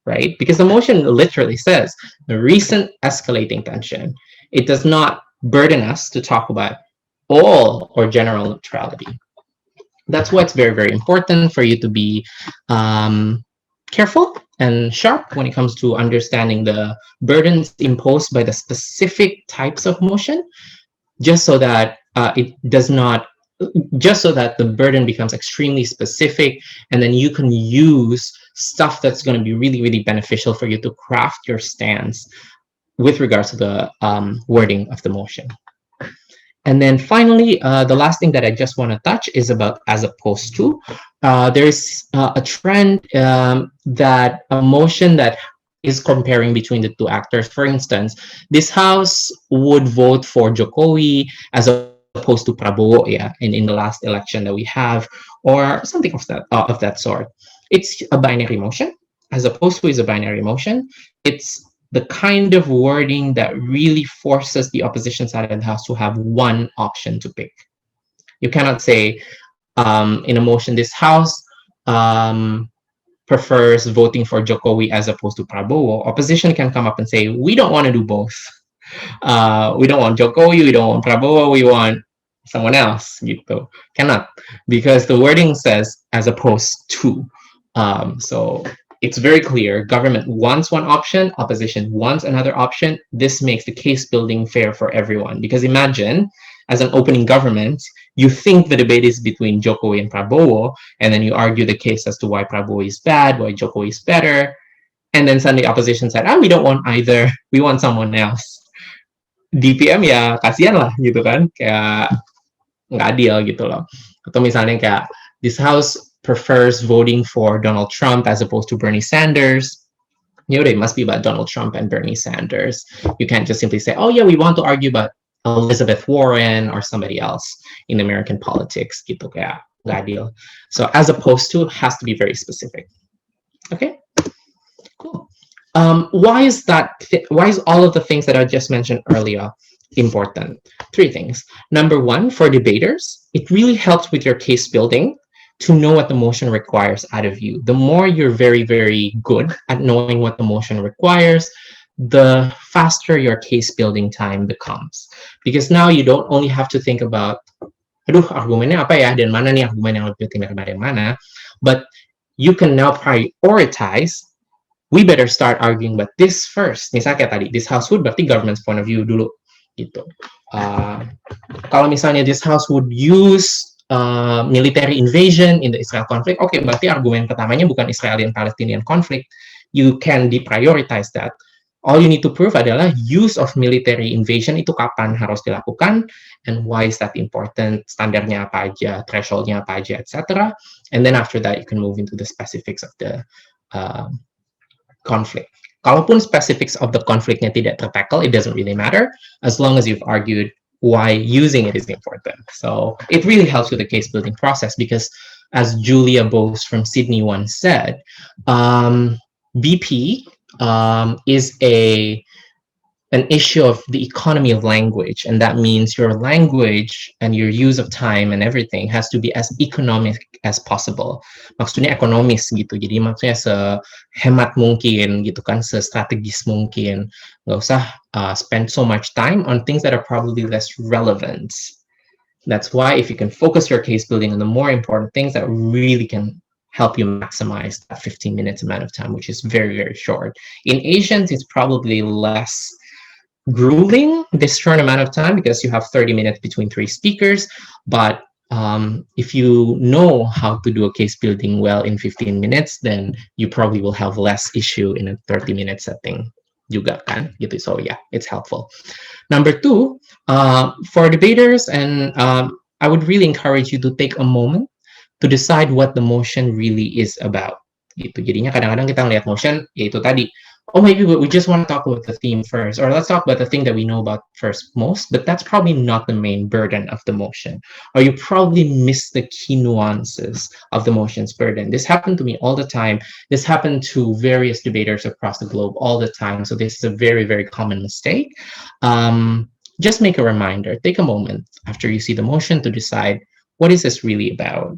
right? Because the motion literally says the recent escalating tension. It does not burden us to talk about all or general neutrality. That's why it's very, very important for you to be careful and sharp when it comes to understanding the burdens imposed by the specific types of motion, just so that the burden becomes extremely specific, and then you can use stuff that's going to be really, really beneficial for you to craft your stance with regards to the wording of the motion. And then finally, the last thing that I just want to touch is about as opposed to. There's a trend that a motion that is comparing between the two actors. For instance, this House would vote for Jokowi as opposed to Prabowo, in the last election that we have, or something of that sort. It's a binary motion. As opposed to is a binary motion. It's the kind of wording that really forces the opposition side of the House to have one option to pick. You cannot say in a motion, this House prefers voting for Jokowi as opposed to Prabowo. Opposition can come up and say, we don't want to do both. We don't want Jokowi, we don't want Prabowo, we want someone else. Gitu. Cannot, because the wording says as opposed to. So it's very clear. Government wants one option, opposition wants another option. This makes the case building fair for everyone. Because imagine, as an opening government, you think the debate is between Jokowi and Prabowo, and then you argue the case as to why Prabowo is bad, why Jokowi is better, and then suddenly opposition said, we don't want either, we want someone else. DPM ya kasihan lah gitu kan, kayak nggak adil gitu loh. Atau misalnya kayak this House prefers voting for Donald Trump as opposed to Bernie Sanders. It must be about Donald Trump and Bernie Sanders. You can't just simply say, oh yeah, we want to argue about Elizabeth Warren or somebody else in American politics. Gitu kayak nggak adil. So as opposed to has to be very specific. Okay, cool. Why is all of the things that I just mentioned earlier important? 3 things. Number 1, for debaters, it really helps with your case building to know what the motion requires out of you. The more you're very, very good at knowing what the motion requires, the faster your case building time becomes. Because now you don't only have to think about, aduh, argumennya apa ya, dan mana nih argumen yang lebih penting daripada yang mana, but you can now prioritize. We better start arguing about this first. Misalnya kayak tadi, this House would berarti government's point of view dulu. Gitu. Kalau misalnya this House would use military invasion in the Israel conflict, okay, berarti argumen pertamanya bukan Israeli-Palestinian conflict. You can deprioritize that. All you need to prove adalah use of military invasion itu kapan harus dilakukan, and why is that important, standarnya apa aja, thresholdnya apa aja, etc. And then after that, you can move into the specifics of the conflict. Kalaupun specifics of the conflictnya tidak tertackle, it doesn't really matter, as long as you've argued why using it is important. So it really helps with the case building process, because as Julia Bose from Sydney once said, BP is an issue of the economy of language, and that means your language and your use of time and everything has to be as economic as possible. Maksudnya ekonomis gitu, jadi maksudnya sehemat mungkin gitu kan, sestrategis mungkin. Nggak usah spend so much time on things that are probably less relevant. That's why if you can focus your case building on the more important things, that really can help you maximize that 15 minutes amount of time, which is very, very short. In Asians, it's probably less grueling, this short amount of time, because you have 30 minutes between 3 speakers. But if you know how to do a case building well in 15 minutes, then you probably will have less issue in a 30-minute setting juga kan, gitu. So yeah, it's helpful. Number 2, for debaters, and I would really encourage you to take a moment to decide what the motion really is about. Gitu. Jadinya kadang-kadang kita ngeliat motion, yaitu tadi, oh, maybe we just want to talk about the theme first, or let's talk about the thing that we know about first most, but that's probably not the main burden of the motion. Or you probably miss the key nuances of the motion's burden. This happened to me all the time. This happened to various debaters across the globe all the time. So this is a very, very common mistake. Just make a reminder, take a moment after you see the motion to decide, what is this really about?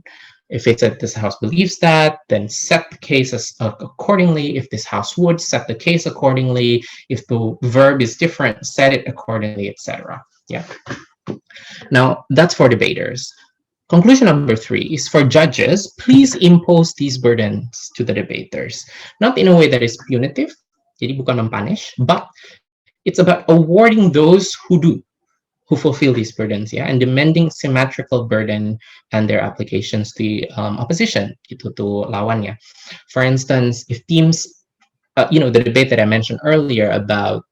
If it's that this house believes that, then set the case accordingly. If this house would, set the case accordingly. If the verb is different, set it accordingly, etc. Yeah. Now, that's for debaters. Conclusion number 3 is for judges, please impose these burdens to the debaters. Not in a way that is punitive, jadi bukan mempunish, but it's about awarding those who do, who fulfill these burdens, yeah, and demanding symmetrical burden and their applications to the opposition, gitu, to lawannya. For instance, if teams, the debate that I mentioned earlier about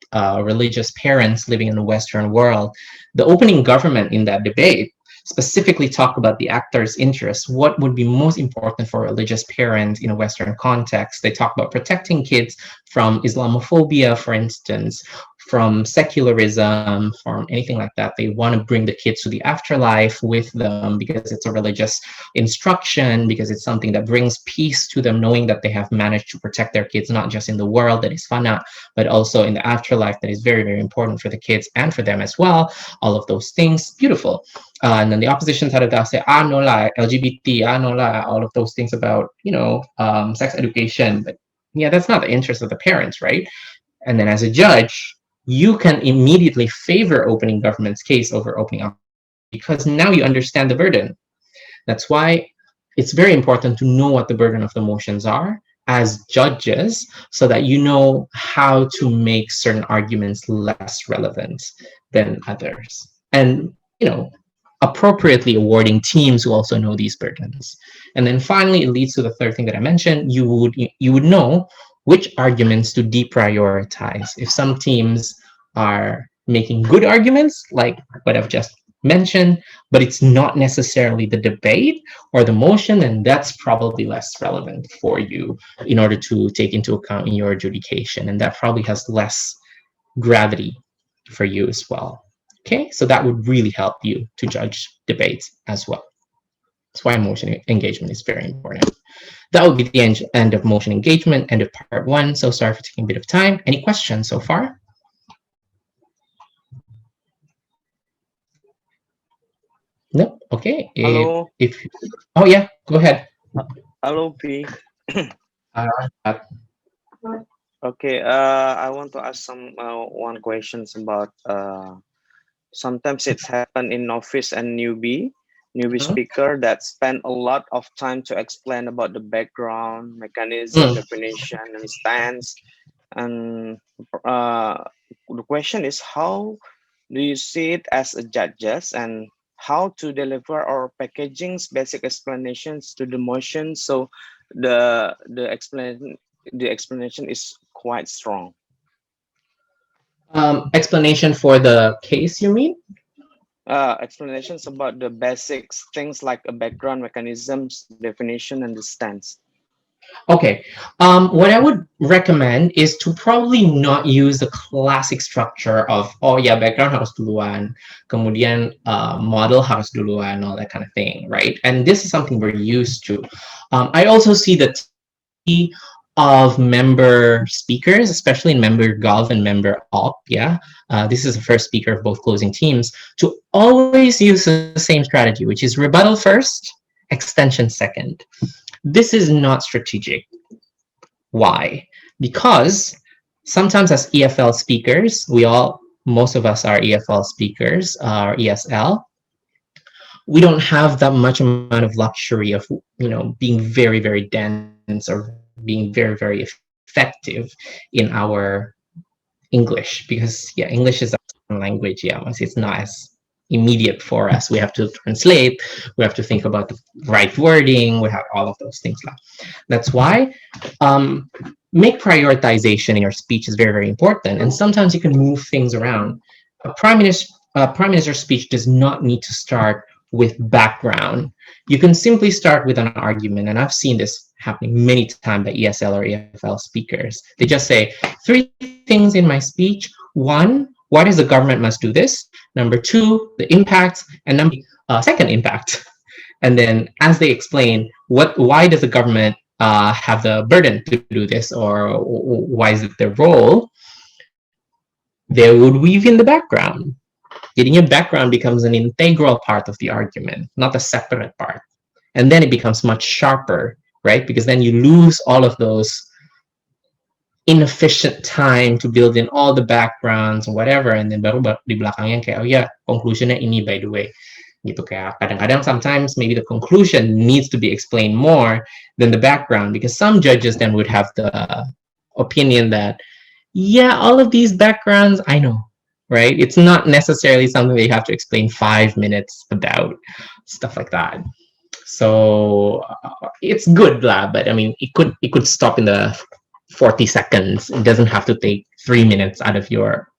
religious parents living in the Western world, the opening government in that debate specifically talked about the actors' interests. What would be most important for religious parents in a Western context? They talk about protecting kids from Islamophobia, for instance, from secularism, from anything like that. They want to bring the kids to the afterlife with them because it's a religious instruction, because it's something that brings peace to them, knowing that they have managed to protect their kids, not just in the world that is fana, but also in the afterlife that is very, very important for the kids and for them as well. All of those things, beautiful. And then the opposition side of that say, no la, LGBT, no la, all of those things about, sex education. But yeah, that's not the interest of the parents, right? And then as a judge, you can immediately favor opening government's case over opening up, because now you understand the burden. That's why it's very important to know what the burden of the motions are as judges, so that you know how to make certain arguments less relevant than others. And, appropriately awarding teams who also know these burdens. And then finally, it leads to the third thing that I mentioned. You would know which arguments to deprioritize. If some teams are making good arguments, like what I've just mentioned, but it's not necessarily the debate or the motion, then that's probably less relevant for you in order to take into account in your adjudication. And that probably has less gravity for you as well. Okay, so that would really help you to judge debates as well. That's why motion engagement is very important. That would be the end of motion engagement, end of part 1. So sorry for taking a bit of time. Any questions so far? No? Okay. Hello. Oh, yeah, go ahead. Hello, P. Okay, I want to ask one questions about sometimes it's happened in novice and newbie speaker that spend a lot of time to explain about the background, mechanism, definition, and stance. And the question is, how do you see it as a judges, and how to deliver our packaging's basic explanations to the motion so the explanation is quite strong? Explanation for the case, you mean? Explanations about the basics, things like a background, mechanisms, definition, and the stance. Okay. What I would recommend is to probably not use the classic structure of, background harus duluan, kemudian model harus duluan, all that kind of thing, right? And this is something we're used to. I also see the of member speakers, especially in member Golf and member Op, this is the first speaker of both closing teams, to always use the same strategy, which is rebuttal first, extension second. This is not strategic. Why? Because sometimes as EFL speakers, most of us are EFL speakers, are ESL, we don't have that much amount of luxury of, being very, very dense or being very, very effective in our English, because English is a language. It's not as immediate for us. We have to translate, we have to think about the right wording, we have all of those things. That's why make prioritization in your speech is very, very important. And sometimes you can move things around. A prime minister's speech does not need to start with background. You can simply start with an argument, and I've seen this happening many times by ESL or EFL speakers. They just say 3 things in my speech. 1, why does the government must do this? Number 2, the impacts, and number second impact. And then as they explain why does the government have the burden to do this, or why is it their role, they would weave in the background. Getting a background becomes an integral part of the argument, not a separate part. And then it becomes much sharper, right? Because then you lose all of those inefficient time to build in all the backgrounds and whatever, and then baru di belakangnya kayak, oh yeah, conclusionnya ini by the way. Gitu, kayak kadang-kadang sometimes maybe the conclusion needs to be explained more than the background, because some judges then would have the opinion that, yeah, all of these backgrounds, I know, right? It's not necessarily something that you have to explain 5 minutes about, stuff like that. So it's good, blah, but I mean, it could stop in the 40 seconds. It doesn't have to take 3 minutes out of your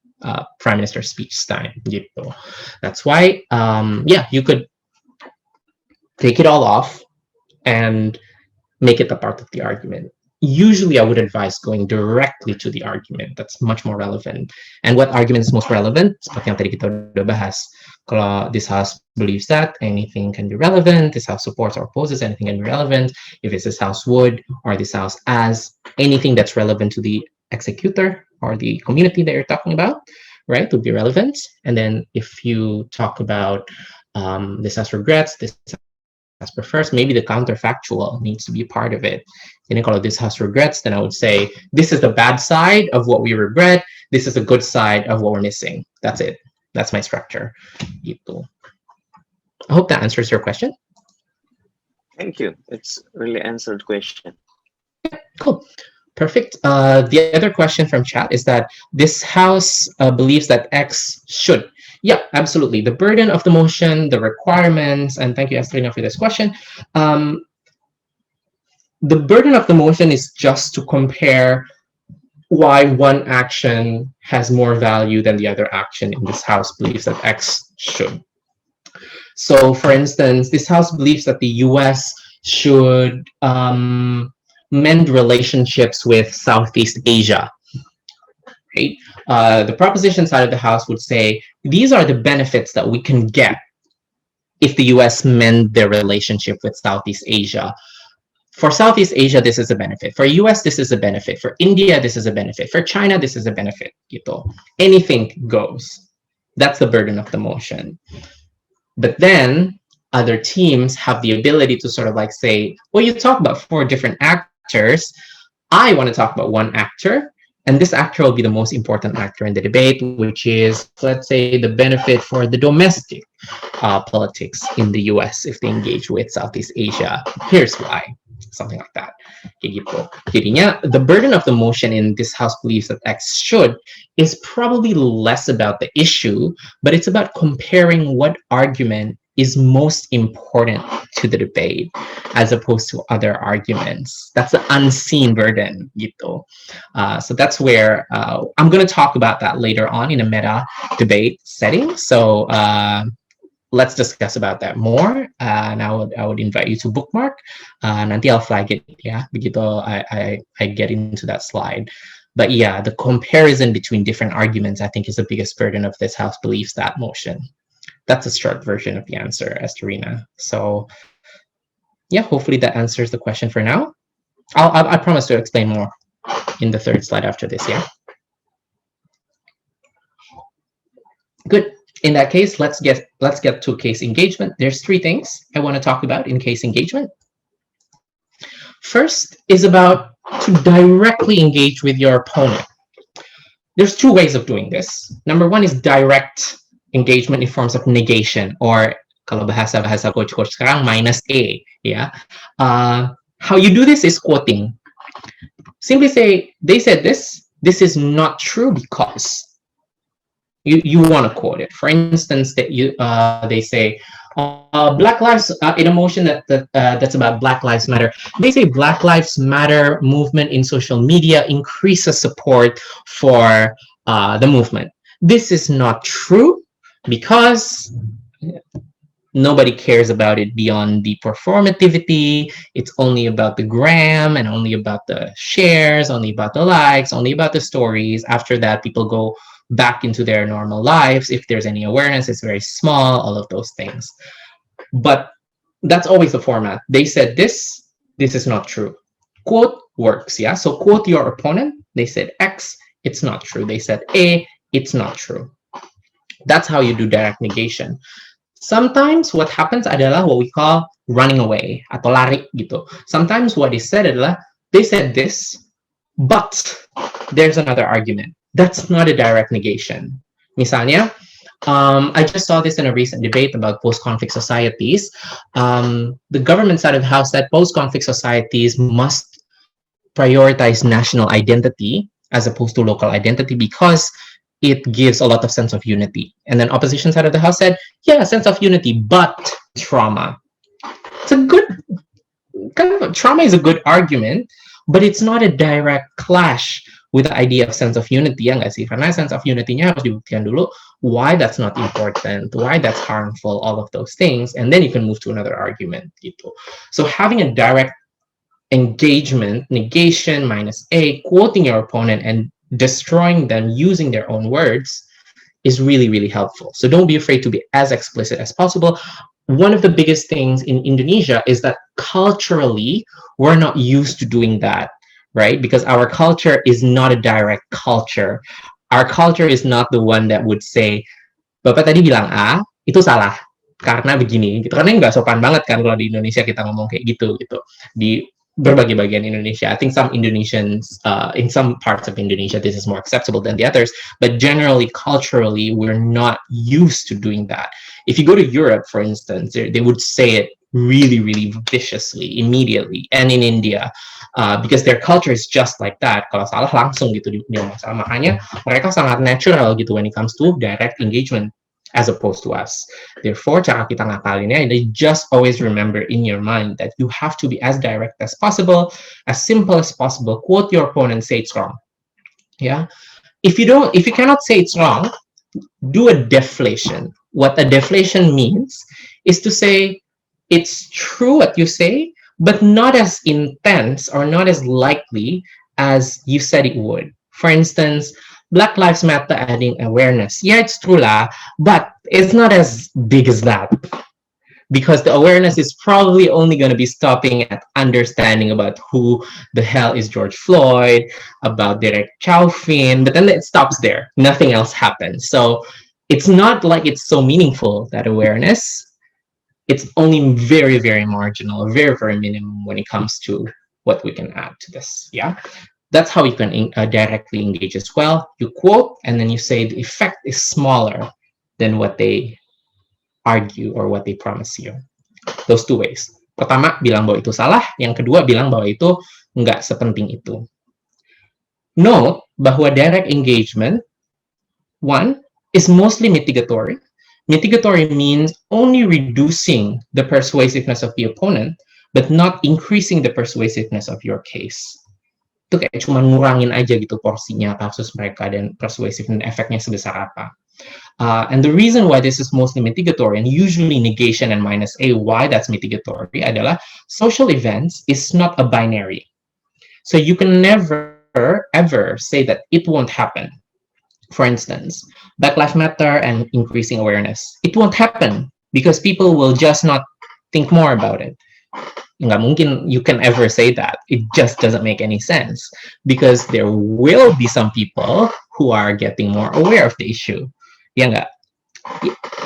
Prime Minister speech time. Gitu. That's why, yeah, you could take it all off and make it a part of the argument. Usually, I would advise going directly to the argument. That's much more relevant. And what argument is most relevant? Seperti yang tadi kita udah bahas. Kalau this house believes that, anything can be relevant. This house supports or opposes, anything can be relevant. If it's this house would, or this house as, anything that's relevant to the executor or the community that you're talking about, right, would be relevant. And then if you talk about this house regrets, this house prefers, maybe the counterfactual needs to be part of it. And kalau this house regrets, then I would say, this is the bad side of what we regret. This is the good side of what we're missing. That's it. That's my structure. Gitu. I hope that answers your question. Thank you. It's really answered question. Cool. Perfect. The other question from chat is that this house believes that X should. Yeah, absolutely. The burden of the motion, the requirements, and thank you, Estrina, for this question. The burden of the motion is just to compare why one action has more value than the other action in this house believes that X should. So, for instance, this house believes that the US should mend relationships with Southeast Asia. Right? The proposition side of the house would say, these are the benefits that we can get if the US mend their relationship with Southeast Asia. For Southeast Asia, this is a benefit. For US, this is a benefit. For India, this is a benefit. For China, this is a benefit. Gitu. Anything goes. That's the burden of the motion. But then other teams have the ability to sort of like say, well, you talk about 4 different actors. I want to talk about one actor. And this actor will be the most important actor in the debate, which is, let's say, the benefit for the domestic politics in the US if they engage with Southeast Asia. Here's why. Something like that. Jadinya, the burden of the motion in this house believes that X should is probably less about the issue, but it's about comparing what argument is most important to the debate as opposed to other arguments. That's the unseen burden. Gitu. So that's where I'm going to talk about that later on in a meta debate setting. So let's discuss about that more. And I would invite you to bookmark. Nanti I'll flag it, yeah, begitu I get into that slide. But yeah, the comparison between different arguments, I think, is the biggest burden of this house believes that motion. That's a short version of the answer, Esterina. So yeah, hopefully that answers the question for now. I promise to explain more in the 3rd slide after this, yeah? Good. In that case, let's get to case engagement. There's 3 things I want to talk about in case engagement. First is about to directly engage with your opponent. There's 2 ways of doing this. Number 1 is direct engagement in forms of negation, or kalau bahasa coach sekarang, minus A, yeah. How you do this is quoting. Simply say, they said this is not true because. You want to quote it. For instance, that they say Black Lives in a motion that's about Black Lives Matter. They say Black Lives Matter movement in social media increases support for the movement. This is not true because nobody cares about it beyond the performativity. It's only about the gram and only about the shares, only about the likes, only about the stories. After that, people go back into their normal lives. If there's any awareness, it's very small, all of those things. But that's always the format. They said this is not true. Quote works, yeah? So quote your opponent. They said X, it's not true. They said A, it's not true. That's how you do direct negation. Sometimes what happens adalah what we call running away atau lari gitu. Sometimes what is said adalah they said this, but there's another argument. That's not a direct negation. Misalnya, I just saw this in a recent debate about post-conflict societies. The government side of the House said post-conflict societies must prioritize national identity as opposed to local identity because it gives a lot of sense of unity. And then opposition side of the House said, yeah, sense of unity, but trauma. It's a good, trauma is a good argument, but it's not a direct clash with the idea of sense of unity, ya nggak sih? Karena sense of unity-nya harus dibuktikan dulu why that's not important, why that's harmful, all of those things, and then you can move to another argument gitu. So having a direct engagement, negation minus A, quoting your opponent and destroying them using their own words is really, really helpful. So don't be afraid to be as explicit as possible. One of the biggest things in Indonesia is that culturally, we're not used to doing that, right? Because our culture is not a direct culture. Our culture is not the one that would say, Bapak tadi bilang A, itu salah. Karena begini, gitu. Karena nggak sopan banget kan kalau di Indonesia kita ngomong kayak gitu. Di berbagai bagian Indonesia. I think some Indonesians, in some parts of Indonesia, this is more acceptable than the others. But generally, culturally, we're not used to doing that. If you go to Europe, for instance, they would say it really, really viciously, immediately, and in India, because their culture is just like that. Kalau salah langsung gitu dia masalah. Makanya mereka sangat natural gitu when it comes to direct engagement as opposed to us. Therefore, cara kita ngakalinnya, they just always remember in your mind that you have to be as direct as possible, as simple as possible. Quote your opponent, say it's wrong. Yeah. If you cannot say it's wrong, do a deflation. What a deflation means is to say it's true what you say, but not as intense or not as likely as you said it would. For instance, Black Lives Matter adding awareness. Yeah, it's true lah, but it's not as big as that. Because the awareness is probably only going to be stopping at understanding about who the hell is George Floyd, about Derek Chauvin, but then it stops there. Nothing else happens. So it's not like it's so meaningful, that awareness. It's only very, very marginal, very, very minimum when it comes to what we can add to this. Yeah. That's how you can directly engage as well. You quote, and then you say the effect is smaller than what they argue or what they promise you. Those two ways. Pertama, bilang bahwa itu salah. Yang kedua, bilang bahwa itu nggak sepenting itu. Note bahwa direct engagement, one, is mostly mitigatory. Mitigatory means only reducing the persuasiveness of the opponent, but not increasing the persuasiveness of your case. Itu kayak cuma ngurangin aja gitu porsinya kasus mereka dan persuasif dan efeknya sebesar apa. And the reason why this is mostly mitigatory and usually negation and minus A, why that's mitigatory adalah social events is not a binary. So you can never ever say that it won't happen. For instance, Black Lives Matter and increasing awareness. It won't happen because people will just not think more about it. Nggak mungkin you can ever say that. It just doesn't make any sense because there will be some people who are getting more aware of the issue. Ya nggak?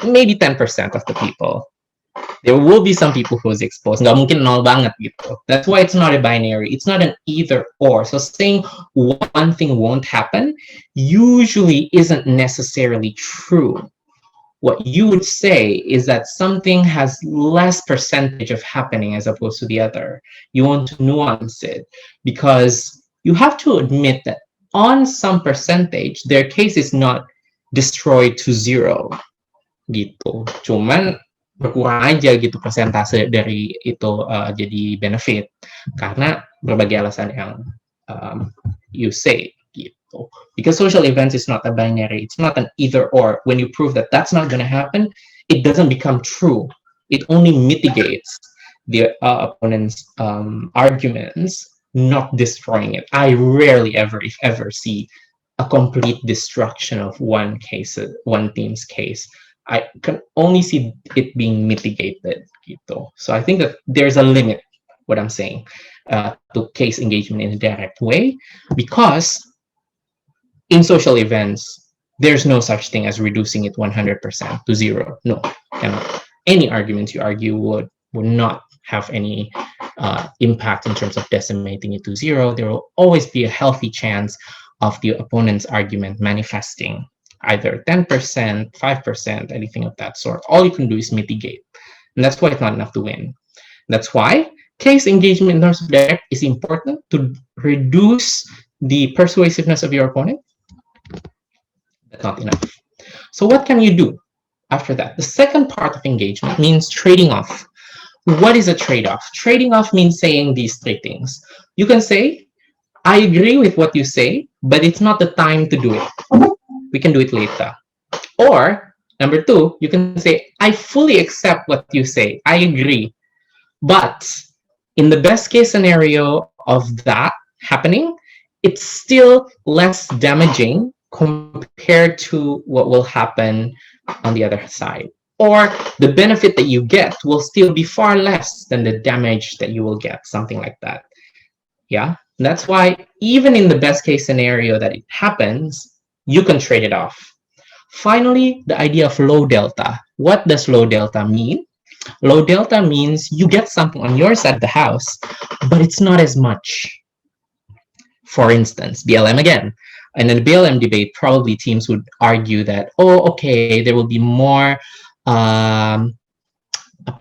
Maybe 10% of the people. There will be some people who is exposed. Nggak mungkin nol banget gitu. That's why it's not a binary. It's not an either or. So saying one thing won't happen usually isn't necessarily true. What you would say is that something has less percentage of happening as opposed to the other. You want to nuance it because you have to admit that on some percentage, their case is not destroyed to zero. Gitu. Cuman berkurang aja gitu persentase dari itu jadi benefit karena berbagai alasan yang you say. Gitu. Because social events is not a binary, it's not an either or. When you prove that that's not going to happen, it doesn't become true. It only mitigates the opponent's arguments, not destroying it. I rarely ever, if ever, see a complete destruction of one team's case. I can only see it being mitigated. So I think that there's a limit, what I'm saying, to case engagement in a direct way, because in social events, there's no such thing as reducing it 100% to zero. No, any arguments you argue would not have any impact in terms of decimating it to zero. There will always be a healthy chance of the opponent's argument manifesting either 10%, 5%, anything of that sort. All you can do is mitigate. And that's why it's not enough to win. That's why case engagement in terms of direct is important to reduce the persuasiveness of your opponent. That's not enough. So what can you do after that? The second part of engagement means trading off. What is a trade-off? Trading off means saying these three things. You can say, I agree with what you say, but it's not the time to do it. We can do it later. Or, number two, you can say, I fully accept what you say. I agree. But in the best case scenario of that happening, it's still less damaging compared to what will happen on the other side. Or the benefit that you get will still be far less than the damage that you will get, something like that. Yeah, and that's why even in the best case scenario that it happens, you can trade it off. Finally, the idea of low delta. What does low delta mean? Low delta means you get something on your side of the house, but it's not as much. For instance, BLM again. In a BLM debate, probably teams would argue that, oh, okay, there will be more a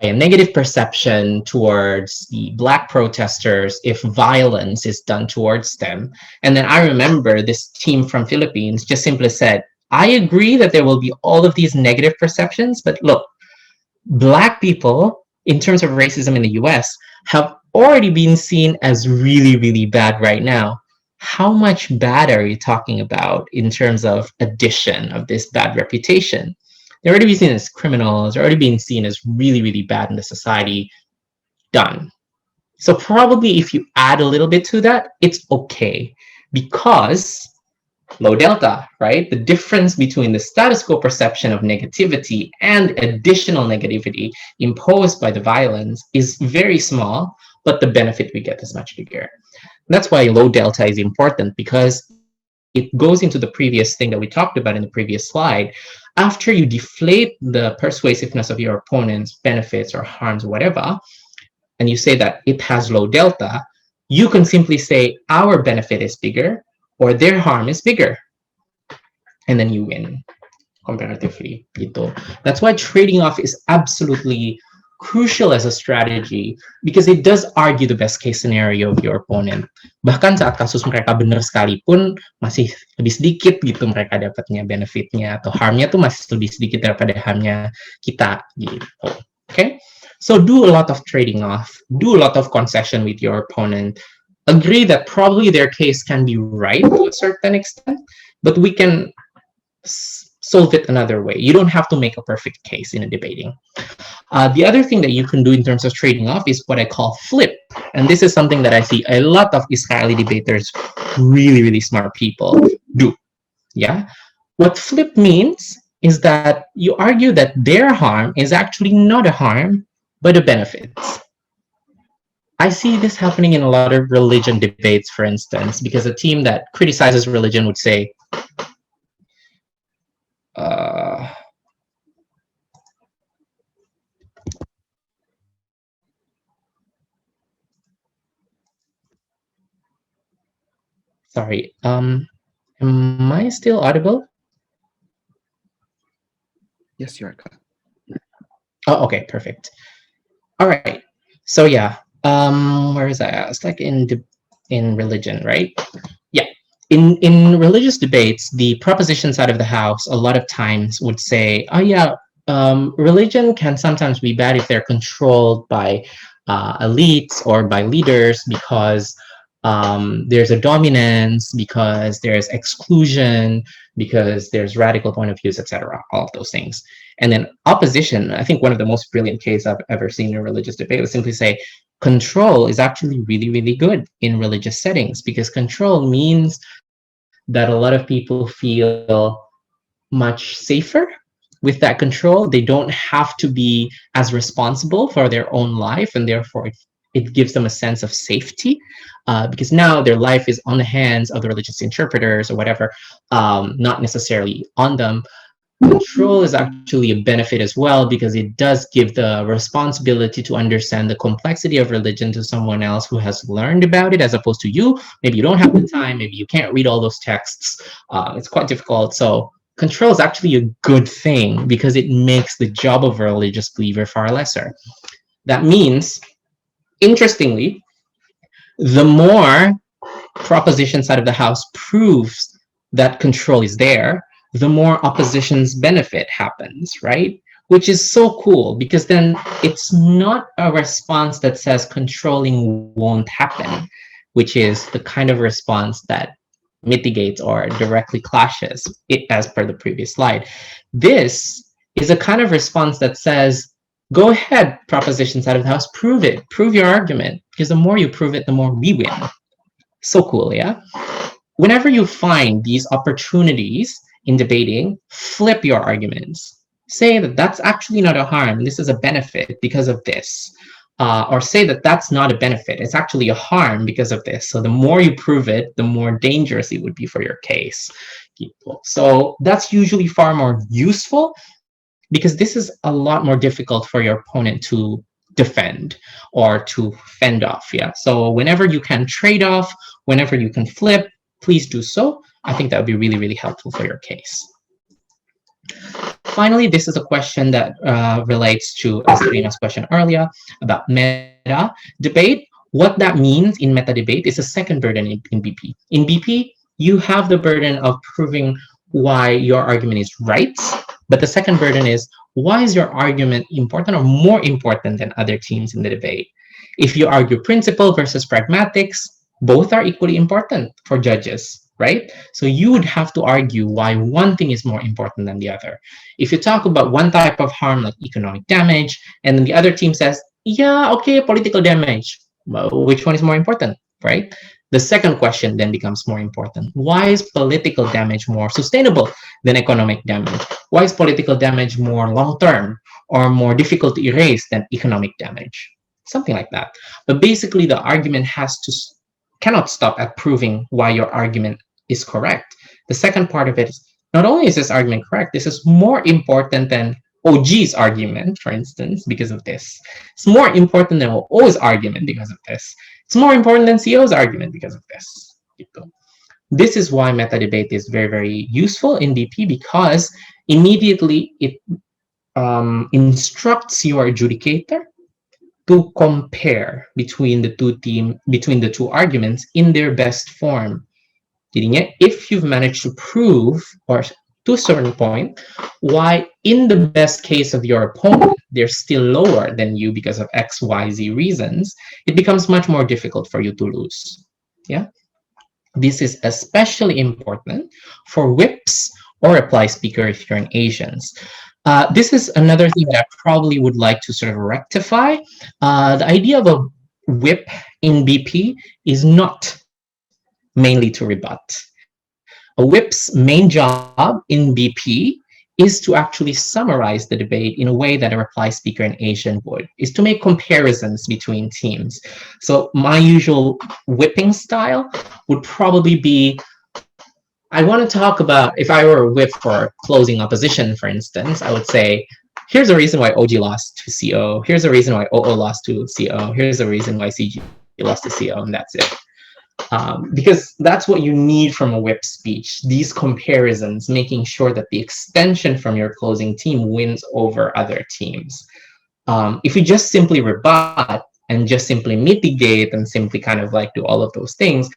negative perception towards the Black protesters if violence is done towards them. And then I remember this team from Philippines just simply said, I agree that there will be all of these negative perceptions, but look, Black people, in terms of racism in the US, have already been seen as really, really bad right now. How much bad are you talking about in terms of addition of this bad reputation? They're already being seen as criminals, they're already being seen as really, really bad in the society. Done. So probably if you add a little bit to that, it's okay, because low delta, right? The difference between the status quo perception of negativity and additional negativity imposed by the violence is very small, but the benefit we get is much bigger. That's why low delta is important, because it goes into the previous thing that we talked about in the previous slide. After you deflate the persuasiveness of your opponent's benefits or harms, whatever, and you say that it has low delta, you can simply say our benefit is bigger or their harm is bigger. And then you win comparatively. That's why trading off is absolutely crucial as a strategy, because it does argue the best case scenario of your opponent. Bahkan saat kasus mereka benar sekalipun, masih lebih sedikit gitu mereka dapatnya benefitnya, atau harmnya tuh masih lebih sedikit daripada harmnya kita gitu. Okay? So do a lot of trading off, do a lot of concession with your opponent, agree that probably their case can be right to a certain extent, but we can solve it another way. You don't have to make a perfect case in a debating. The other thing that you can do in terms of trading off is what I call flip. And this is something that I see a lot of Israeli debaters, really, really smart people do. Yeah. What flip means is that you argue that their harm is actually not a harm, but a benefit. I see this happening in a lot of religion debates, for instance, because a team that criticizes religion would say, sorry, am I still audible? Yes, you are. Oh, okay, perfect. All right. So yeah, where is that? It's like in religion, right? Yeah. In religious debates, the proposition side of the house a lot of times would say, oh yeah, religion can sometimes be bad if they're controlled by elites or by leaders, because There's a dominance because there's exclusion, because there's radical point of views, etc. All of those things. And then opposition, I think one of the most brilliant cases I've ever seen in a religious debate was simply say, control is actually really, really good in religious settings, because control means that a lot of people feel much safer with that control. They don't have to be as responsible for their own life, and therefore it gives them a sense of safety, because now their life is on the hands of the religious interpreters or whatever, not necessarily on them. Control is actually a benefit as well, because it does give the responsibility to understand the complexity of religion to someone else who has learned about it, as opposed to you. Maybe you don't have the time, maybe you can't read all those texts. It's quite difficult. So control is actually a good thing, because it makes the job of a religious believer far lesser. That means, interestingly, the more proposition side of the house proves that control is there, the more opposition's benefit happens, right? Which is so cool, because then it's not a response that says controlling won't happen, which is the kind of response that mitigates or directly clashes it, as per the previous slide. This is a kind of response that says, go ahead, proposition side of the house, prove it, prove your argument, because the more you prove it, the more we win. So cool, yeah? Whenever you find these opportunities in debating, flip your arguments. Say that that's actually not a harm, this is a benefit because of this. Or say that that's not a benefit, it's actually a harm because of this. So the more you prove it, the more dangerous it would be for your case. So that's usually far more useful, because this is a lot more difficult for your opponent to defend or to fend off. Yeah. So whenever you can trade off, whenever you can flip, please do so. I think that would be really, really helpful for your case. Finally, this is a question that relates to Serina's question earlier about meta debate. What that means in meta debate is a second burden in BP. In BP, you have the burden of proving why your argument is right, but the second burden is, why is your argument important or more important than other teams in the debate? If you argue principle versus pragmatics, both are equally important for judges, right? So you would have to argue why one thing is more important than the other. If you talk about one type of harm like economic damage, and then the other team says, yeah, okay, political damage, well, which one is more important, right? The second question then becomes more important. Why is political damage more sustainable than economic damage? Why is political damage more long-term or more difficult to erase than economic damage? Something like that. But basically, the argument cannot stop at proving why your argument is correct. The second part of it is, not only is this argument correct, this is more important than OG's argument, for instance, because of this. It's more important than OO's argument because of this. It's more important than CO's argument because of this. This is why meta debate is very, very useful in BP, because immediately it instructs your adjudicator to compare between the two arguments in their best form. If you've managed to prove, or to a certain point, why in the best case of your opponent, they're still lower than you because of X, Y, Z reasons, it becomes much more difficult for you to lose. Yeah. This is especially important for whips or reply speaker if you're an Asians. This is another thing that I probably would like to sort of rectify. The idea of a whip in BP is not mainly to rebut. A whip's main job in BP is to actually summarize the debate in a way that a reply speaker in Asian would, is to make comparisons between teams. So my usual whipping style would probably be, I want to talk about, if I were a whip for closing opposition, for instance, I would say, here's a reason why OG lost to CO, here's a reason why OO lost to CO, here's a reason why CG lost to CO, and that's it. Because that's what you need from a whip speech, these comparisons, making sure that the extension from your closing team wins over other teams. If you just simply rebut and just simply mitigate and simply kind of like do all of those things,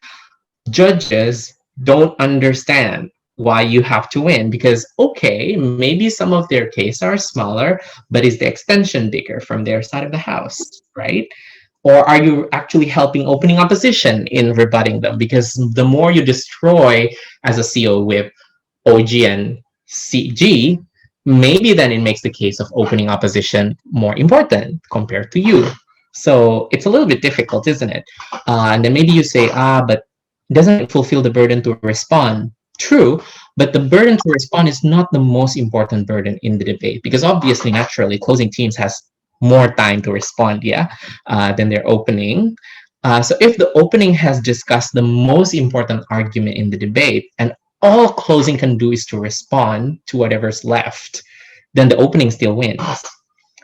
judges don't understand why you have to win, because, okay, maybe some of their cases are smaller, but is the extension bigger from their side of the house, right? Or are you actually helping opening opposition in rebutting them? Because the more you destroy as a CO with OG and CG, maybe then it makes the case of opening opposition more important compared to you. So it's a little bit difficult, isn't it? And then maybe you say, but doesn't it fulfill the burden to respond? True, but the burden to respond is not the most important burden in the debate, because obviously, naturally, closing teams has more time to respond, than their opening. So if the opening has discussed the most important argument in the debate, and all closing can do is to respond to whatever's left, then the opening still wins.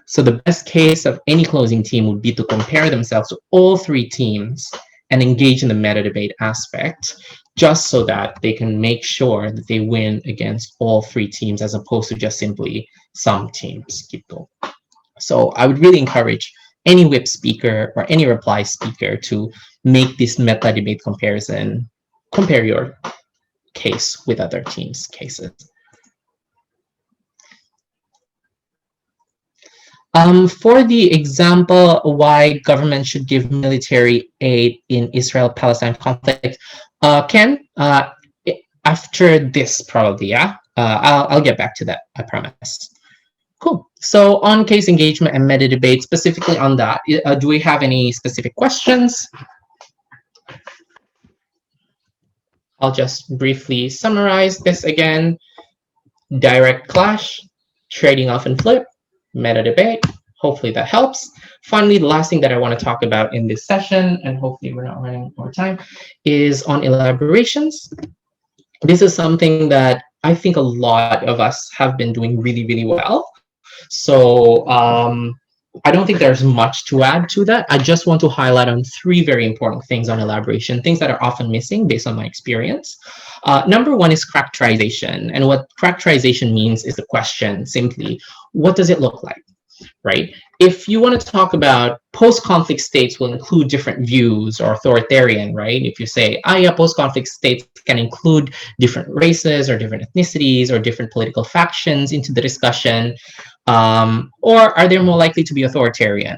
So the best case of any closing team would be to compare themselves to all three teams and engage in the meta debate aspect, just so that they can make sure that they win against all three teams as opposed to just simply some teams. Gitu. So I would really encourage any whip speaker or any reply speaker to make this meta debate comparison, compare your case with other teams' cases. For the example, why government should give military aid in Israel-Palestine conflict, Ken, after this probably, I'll get back to that, I promise. Cool. So on case engagement and meta debate, specifically on that, do we have any specific questions? I'll just briefly summarize this again. Direct clash, trading off and flip, meta debate. Hopefully that helps. Finally, the last thing that I want to talk about in this session, and hopefully we're not running over time, is on elaborations. This is something that I think a lot of us have been doing really, really well. So I don't think there's much to add to that. I just want to highlight on three very important things on elaboration, things that are often missing based on my experience. Number one is characterization. And what characterization means is the question, simply, what does it look like, right? If you want to talk about post-conflict states will include different views or authoritarian, right? If you say, post-conflict states can include different races or different ethnicities or different political factions into the discussion, or are they more likely to be authoritarian?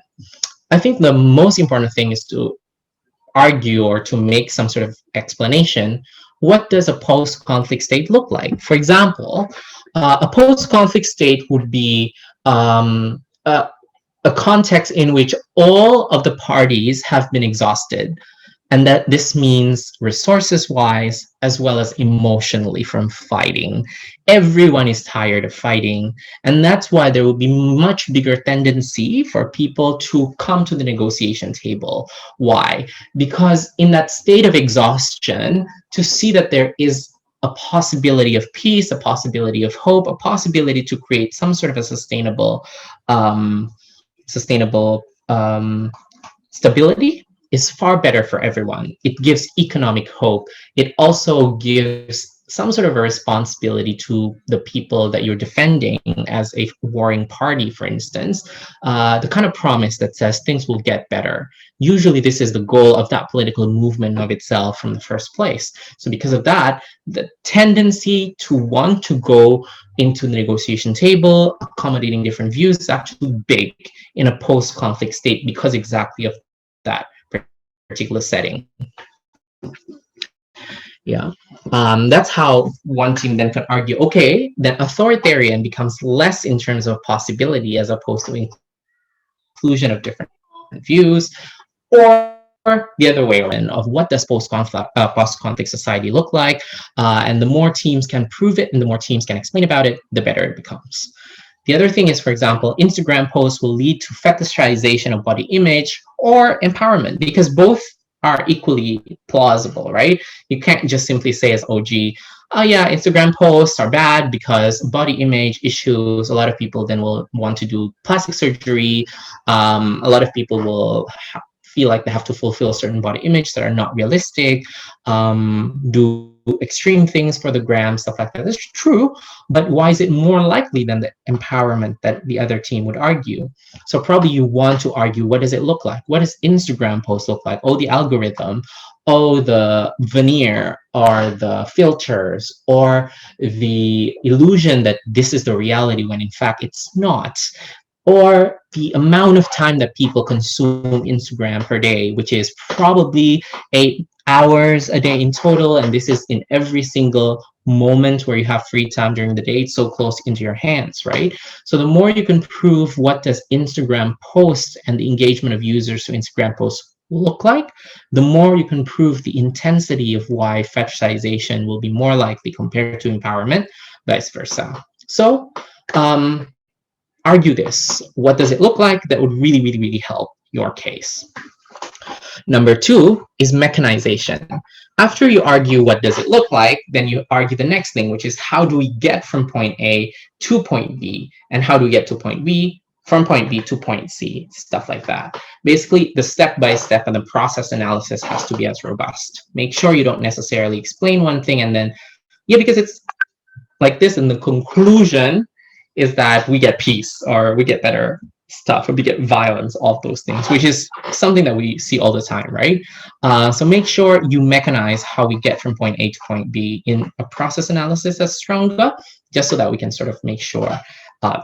I think the most important thing is to argue or to make some sort of explanation. What does a post-conflict state look like? For example, a post-conflict state would be a context in which all of the parties have been exhausted, and that this means resources-wise as well as emotionally from fighting. Everyone is tired of fighting, and that's why there will be much bigger tendency for people to come to the negotiation table. Why? Because in that state of exhaustion, to see that there is a possibility of peace, a possibility of hope, a possibility to create some sort of a sustainable stability is far better for everyone. It gives economic hope. It also gives some sort of a responsibility to the people that you're defending as a warring party, for instance, the kind of promise that says things will get better. Usually this is the goal of that political movement of itself from the first place. So because of that, the tendency to want to go into the negotiation table, accommodating different views, is actually big in a post-conflict state because exactly of that particular setting. Yeah, that's how one team then can argue, okay, then authoritarian becomes less in terms of possibility as opposed to inclusion of different views, or the other way around of what does post-conflict society look like, and the more teams can prove it and the more teams can explain about it, the better it becomes. The other thing is, for example, Instagram posts will lead to fetishization of body image or empowerment, because both are equally plausible, right? You can't just simply say as OG, oh yeah, Instagram posts are bad because body image issues. A lot of people then will want to do plastic surgery. A lot of people will feel like they have to fulfill certain body image that are not realistic, do extreme things for the gram, stuff like that. That's true, but why is it more likely than the empowerment that the other team would argue? So probably you want to argue, what does it look like? What does Instagram post look like? Oh, the algorithm, oh, the veneer, or the filters, or the illusion that this is the reality when in fact it's not. or the amount of time that people consume Instagram per day, which is probably 8 hours a day in total. And this is in every single moment where you have free time during the day. It's so close into your hands, right? So the more you can prove what does Instagram post and the engagement of users to Instagram posts look like, the more you can prove the intensity of why fetishization will be more likely compared to empowerment, vice versa. So argue this. What does it look like? That would really, really, really help your case. Number 2 is mechanization. After you argue what does it look like, then you argue the next thing, which is how do we get from point A to point B, and how do we get to point B, from point B to point C, stuff like that. Basically, the step-by-step and the process analysis has to be as robust. Make sure you don't necessarily explain one thing and then, yeah, because it's like this, and the conclusion is that we get peace or we get better stuff or we get violence, all of those things, which is something that we see all the time, right? So make sure you mechanize how we get from point A to point B in a process analysis that's stronger, just so that we can sort of make sure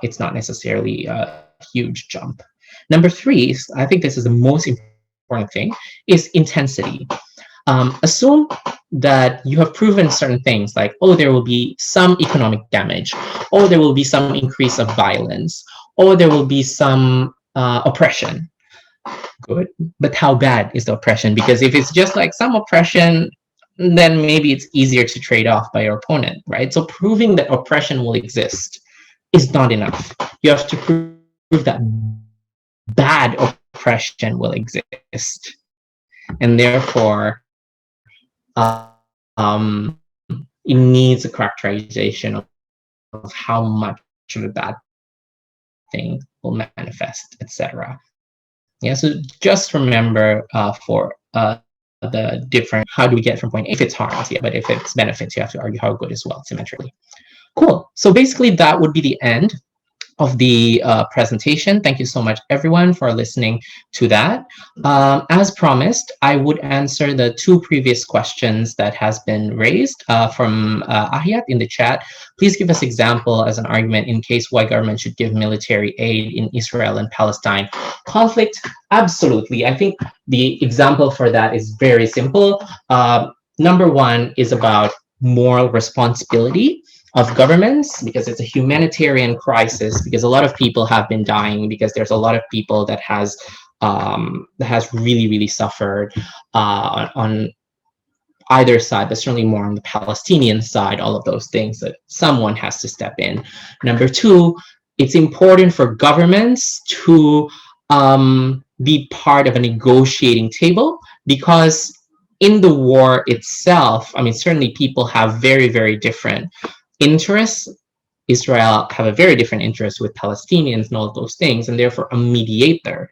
it's not necessarily a huge jump. Number 3, I think this is the most important thing, is intensity. Assume that you have proven certain things like, oh, there will be some economic damage, or there will be some increase of violence, or there will be some oppression. Good, but how bad is the oppression? Because if it's just like some oppression, then maybe it's easier to trade off by your opponent, right? So proving that oppression will exist is not enough. You have to prove that bad oppression will exist. And therefore, it needs a characterization of how much of a bad thing will manifest, etc. Yeah, so just remember for the different, how do we get from point A? If it's harms, yeah, but if it's benefits, you have to argue how good as well, symmetrically. Cool. So basically, that would be the end of the presentation. Thank you so much, everyone, for listening to that. As promised, I would answer the 2 previous questions that has been raised from Ahyat in the chat. Please give us example as an argument in case why government should give military aid in Israel and Palestine conflict. Absolutely. I think the example for that is very simple. Number 1 is about moral responsibility of governments, because it's a humanitarian crisis, because a lot of people have been dying, because there's a lot of people that has really, really suffered on either side, but certainly more on the Palestinian side, all of those things that someone has to step in. Number 2, it's important for governments to be part of a negotiating table, because in the war itself, I mean, certainly people have very, very different interests. Israel have a very different interest with Palestinians and all of those things, and therefore a mediator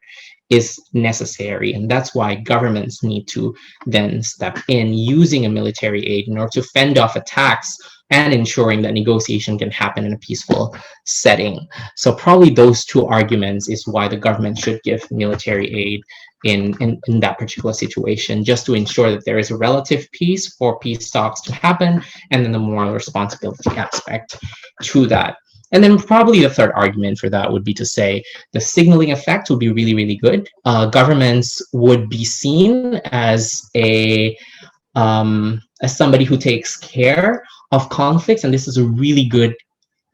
is necessary. And that's why governments need to then step in using a military aid in order to fend off attacks and ensuring that negotiation can happen in a peaceful setting. So probably those 2 arguments is why the government should give military aid in that particular situation, just to ensure that there is a relative peace for peace talks to happen, and then the moral responsibility aspect to that. And then probably the 3rd argument for that would be to say the signaling effect would be really, really good. Governments would be seen as as somebody who takes care of conflicts, and this is a really good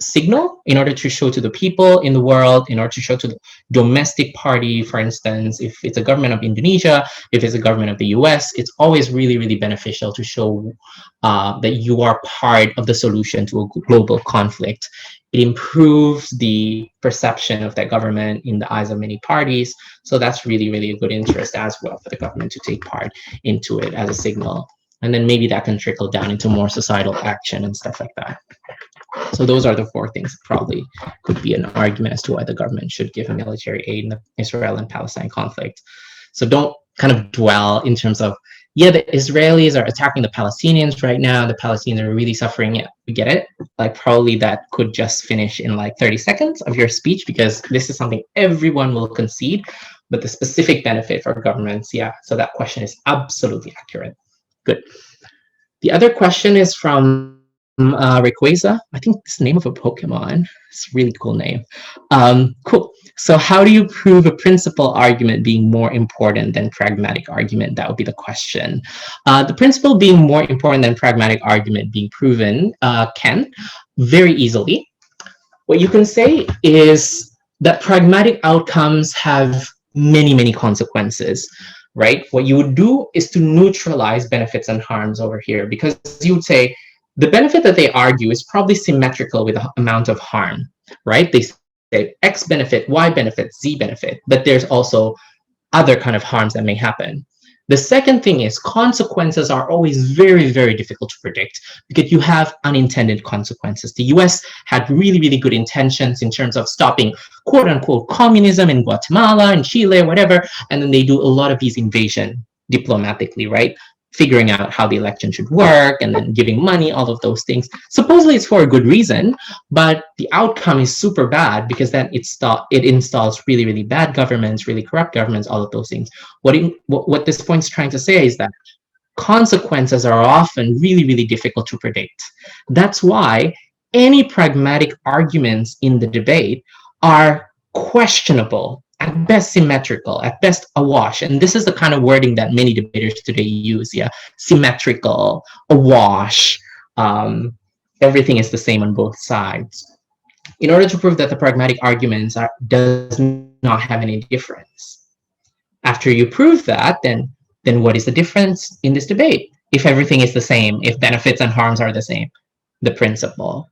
signal in order to show to the people in the world, in order to show to the domestic party, for instance, if it's a government of Indonesia, if it's a government of the US, it's always really, really beneficial to show that you are part of the solution to a global conflict. It improves the perception of that government in the eyes of many parties. So that's really, really a good interest as well for the government to take part into it as a signal. And then maybe that can trickle down into more societal action and stuff like that. So those are the 4 things that probably could be an argument as to why the government should give a military aid in the Israel and Palestine conflict. So don't kind of dwell in terms of, yeah, the Israelis are attacking the Palestinians right now. The Palestinians are really suffering. Yeah, we get it. Like probably that could just finish in like 30 seconds of your speech, because this is something everyone will concede, but the specific benefit for governments, yeah. So that question is absolutely accurate. Good. The other question is from Rayquaza. I think it's the name of a Pokemon. It's a really cool name. Cool. So how do you prove a principal argument being more important than pragmatic argument? That would be the question. The principle being more important than pragmatic argument being proven can very easily. What you can say is that pragmatic outcomes have many, many consequences, right? What you would do is to neutralize benefits and harms over here, because you would say the benefit that they argue is probably symmetrical with the amount of harm, right? They say X benefit, Y benefit, Z benefit, but there's also other kind of harms that may happen. The second thing is consequences are always very, very difficult to predict because you have unintended consequences. The US had really, really good intentions in terms of stopping quote unquote communism in Guatemala and Chile, whatever, and then they do a lot of these invasion diplomatically, right? Figuring out how the election should work and then giving money, all of those things. Supposedly it's for a good reason, but the outcome is super bad because then it installs really, really bad governments, really corrupt governments, all of those things. What this point is trying to say is that consequences are often really, really difficult to predict. That's why any pragmatic arguments in the debate are questionable, at best symmetrical, at best awash. And this is the kind of wording that many debaters today use, yeah, symmetrical, awash, everything is the same on both sides. In order to prove that the pragmatic arguments does not have any difference. After you prove that, then what is the difference in this debate? If everything is the same, if benefits and harms are the same, the principle.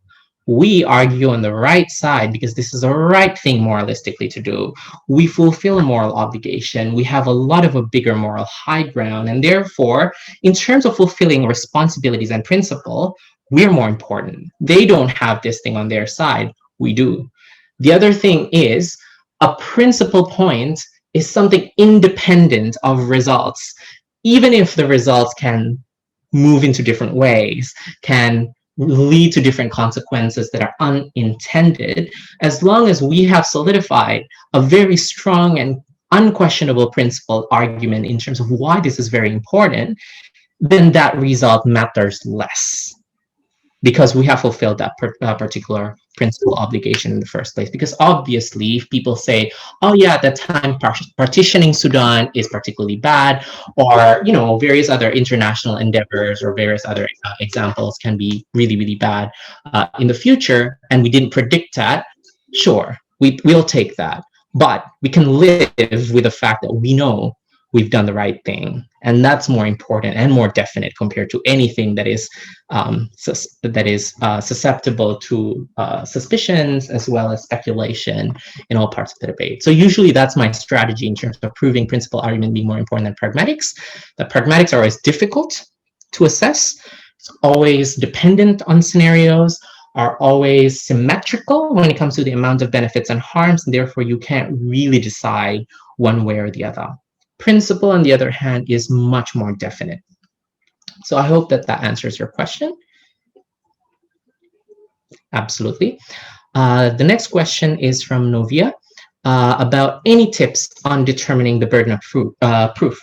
We argue on the right side because this is the right thing moralistically to do. We fulfill a moral obligation. We have a lot of a bigger moral high ground. And therefore, in terms of fulfilling responsibilities and principle, we're more important. They don't have this thing on their side. We do. The other thing is a principal point is something independent of results. Even if the results can move into different ways, can lead to different consequences that are unintended, as long as we have solidified a very strong and unquestionable principle argument in terms of why this is very important, then that result matters less because we have fulfilled that particular principal obligation in the first place. Because obviously, if people say, oh yeah, at that time partitioning Sudan is particularly bad, or various other international endeavors or various other examples can be really, really bad in the future, and we didn't predict that, sure, we'll take that. But we can live with the fact that we know we've done the right thing. And that's more important and more definite compared to anything that is susceptible to suspicions as well as speculation in all parts of the debate. So usually that's my strategy in terms of proving principal argument being more important than pragmatics. The pragmatics are always difficult to assess. It's always dependent on scenarios, are always symmetrical when it comes to the amount of benefits and harms, and therefore you can't really decide one way or the other. Principle, on the other hand, is much more definite. So I hope that answers your question. Absolutely. The next question is from Novia about any tips on determining the burden of proof.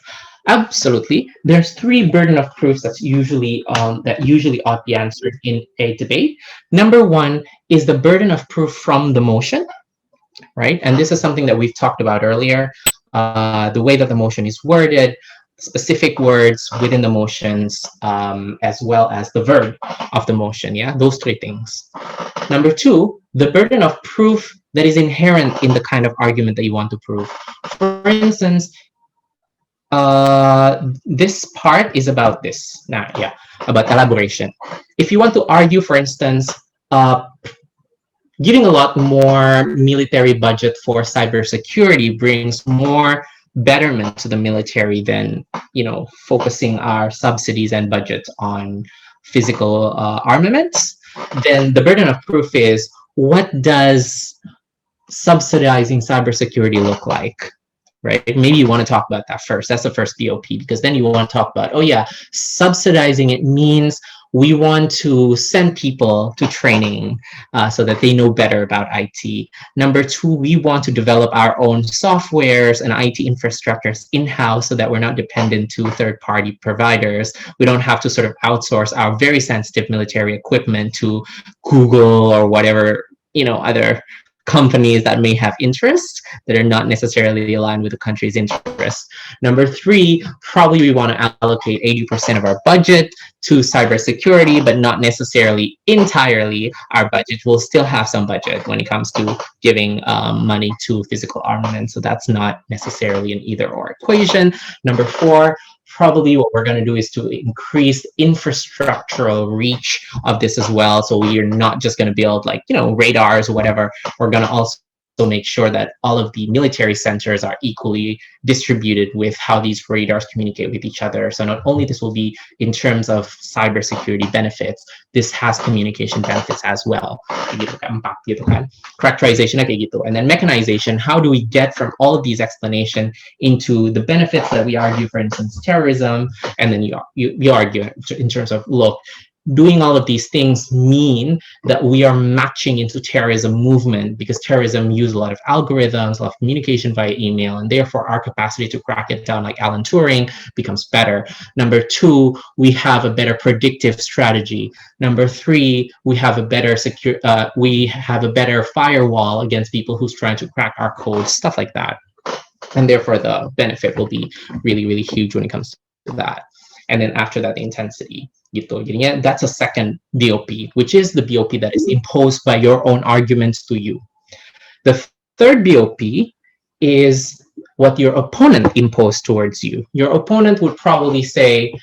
Absolutely. There's 3 burden of proofs that usually ought to be answered in a debate. Number 1 is the burden of proof from the motion, right? And this is something that we've talked about earlier. The way that the motion is worded, specific words within the motions, as well as the verb of the motion, yeah? Those 3 things. Number 2, the burden of proof that is inherent in the kind of argument that you want to prove. For instance, this part is about this, about elaboration. If you want to argue, for instance, giving a lot more military budget for cybersecurity brings more betterment to the military than, focusing our subsidies and budgets on physical armaments. Then the burden of proof is, what does subsidizing cybersecurity look like? Right? Maybe you want to talk about that first. That's the first BOP, because then you want to talk about, oh yeah, subsidizing it means we want to send people to training so that they know better about IT. Number two, we want to develop our own softwares and IT infrastructures in-house so that we're not dependent to third-party providers. We don't have to sort of outsource our very sensitive military equipment to Google or whatever, other companies that may have interests that are not necessarily aligned with the country's interests. Number three, probably we want to allocate 80% of our budget to cybersecurity, but not necessarily entirely our budget. We'll still have some budget when it comes to giving money to physical armament. So that's not necessarily an either or equation. Number four, probably what we're going to do is to increase infrastructural reach of this as well. So we are not just going to build like, radars or whatever. We're going to also make sure that all of the military centers are equally distributed with how these radars communicate with each other. So not only this will be in terms of cybersecurity benefits, this has communication benefits as well. Characterization kayak gitu. And then mechanization, how do we get from all of these explanations into the benefits that we argue, for instance, terrorism, and then you argue in terms of, look, doing all of these things mean that we are matching into terrorism movement because terrorism use a lot of algorithms, a lot of communication via email, and therefore our capacity to crack it down like Alan Turing becomes better. Number two, we have a better predictive strategy. Number three, we have a better firewall against people who's trying to crack our code, stuff like that. And therefore the benefit will be really, really huge when it comes to that. And then after that, the intensity. That's a second BOP, which is the BOP that is imposed by your own arguments to you. The third BOP is what your opponent imposed towards you. Your opponent would probably say,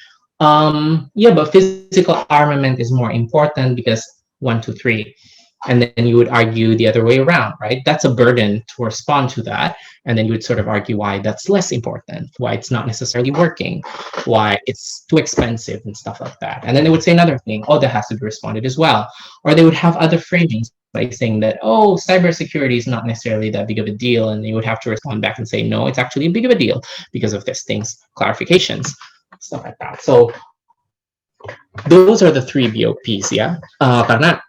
yeah, but physical armament is more important because 1, 2, 3. And then you would argue the other way around, right? That's a burden to respond to that. And then you would sort of argue why that's less important, why it's not necessarily working, why it's too expensive and stuff like that. And then they would say another thing, oh, that has to be responded as well. Or they would have other framings by saying that, oh, cybersecurity is not necessarily that big of a deal. And you would have to respond back and say, no, it's actually big of a deal because of this thing's clarifications, stuff like that. So those are the three BOPs, yeah? Karena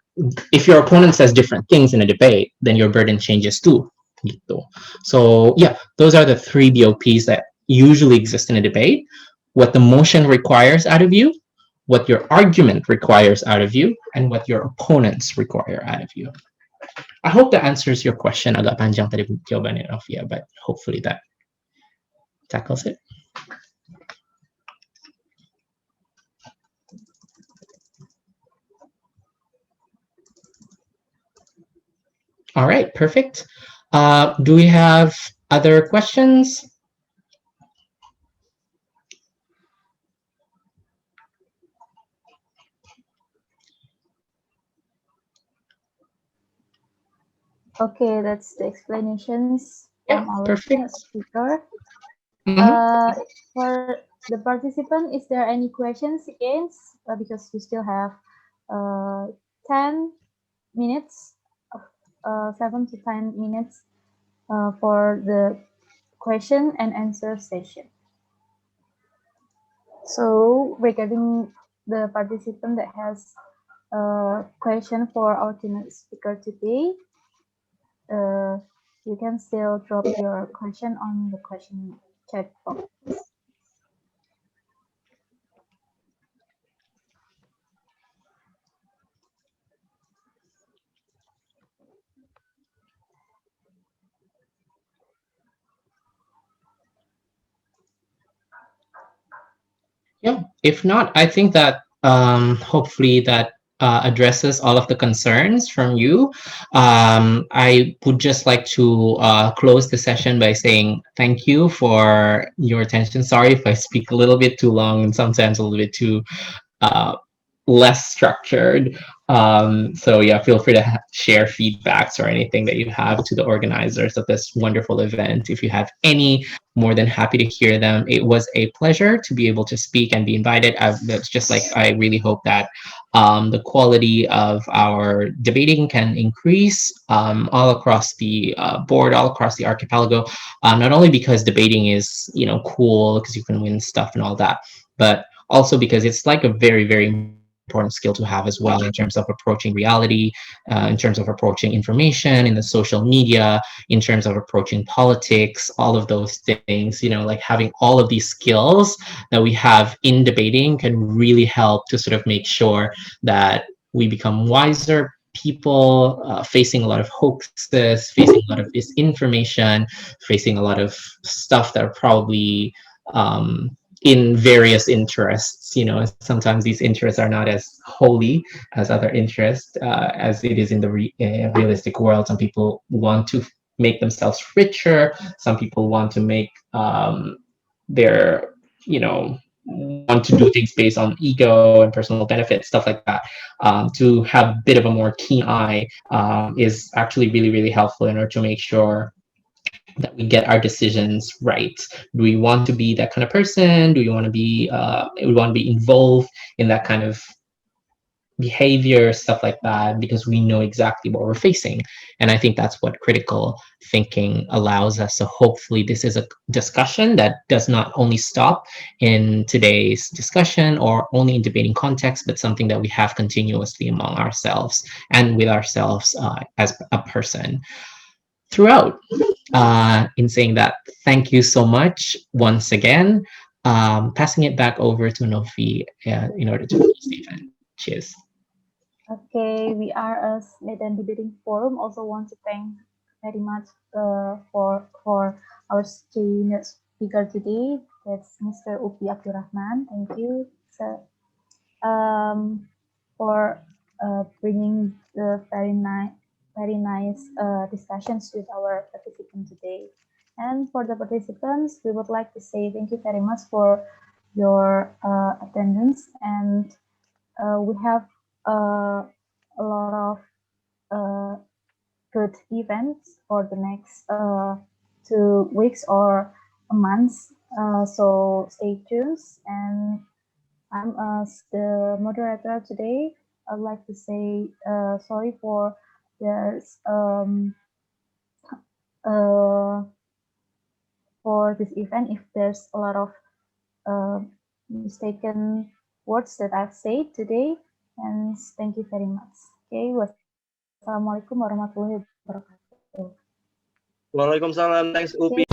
if your opponent says different things in a debate, then your burden changes too. So yeah, those are the three BOPs that usually exist in a debate. What the motion requires out of you, what your argument requires out of you, and what your opponents require out of you. I hope that answers your question. Agak panjang tadi jawabannya, Uphie, but hopefully that tackles it. All right, perfect. Do we have other questions? Okay, that's the explanations from our Perfect. keynote speaker. For the participant, is there any questions again? Because we still have 10 minutes, 7 to 10 minutes for the question and answer session. So regarding the participant that has a question for our keynote speaker today, you can still drop your question on the question chat box. Yeah, if not, I think that hopefully that addresses all of the concerns from you. I would just like to close the session by saying thank you for your attention. Sorry if I speak a little bit too long and sometimes a little bit too less structured. So yeah, feel free to share feedbacks or anything that you have to the organizers of this wonderful event. If you have any, more than happy to hear them. It was a pleasure to be able to speak and be invited. It's just like, I really hope that the quality of our debating can increase all across the board, all across the archipelago, not only because debating is, cool because you can win stuff and all that, but also because it's like a very, very important skill to have as well in terms of approaching reality, in terms of approaching information in the social media, in terms of approaching politics, all of those things, you know, like having all of these skills that we have in debating can really help to sort of make sure that we become wiser people, facing a lot of hoaxes, facing a lot of disinformation, facing a lot of stuff that are probably in various interests. You know, sometimes these interests are not as holy as other interests, as it is in the realistic world. Some people want to make themselves richer. Some people want to make their, you know, want to do things based on ego and personal benefit, stuff like that. To have a bit of a more keen eye is actually really, really helpful in order to make sure that we get our decisions right. Do we want to be that kind of person? Do we want to be involved in that kind of behavior, stuff like that, because we know exactly what we're facing. And I think that's what critical thinking allows us. So hopefully this is a discussion that does not only stop in today's discussion or only in debating context, but something that we have continuously among ourselves and with ourselves as a person throughout. In saying that, thank you so much once again. Passing it back over to Novi in order to close the event. Cheers. Okay, we are as Medan Debating Forum also want to thank very much for our keynote speaker today. That's Mr. Uphie Abdurahman. Thank you, sir, for bringing the very nice discussions with our participants today. And for the participants, we would like to say thank you very much for your attendance, and we have a lot of good events for the next 2 weeks or a month. So stay tuned. And I'm as the moderator today. I'd like to say sorry for there's for this event if there's a lot of mistaken words that I've said today. And thank you very much. Okay, wassalamualaikum warahmatullahi wabarakatuh. Waalaikumsalam. Thanks, Uphie.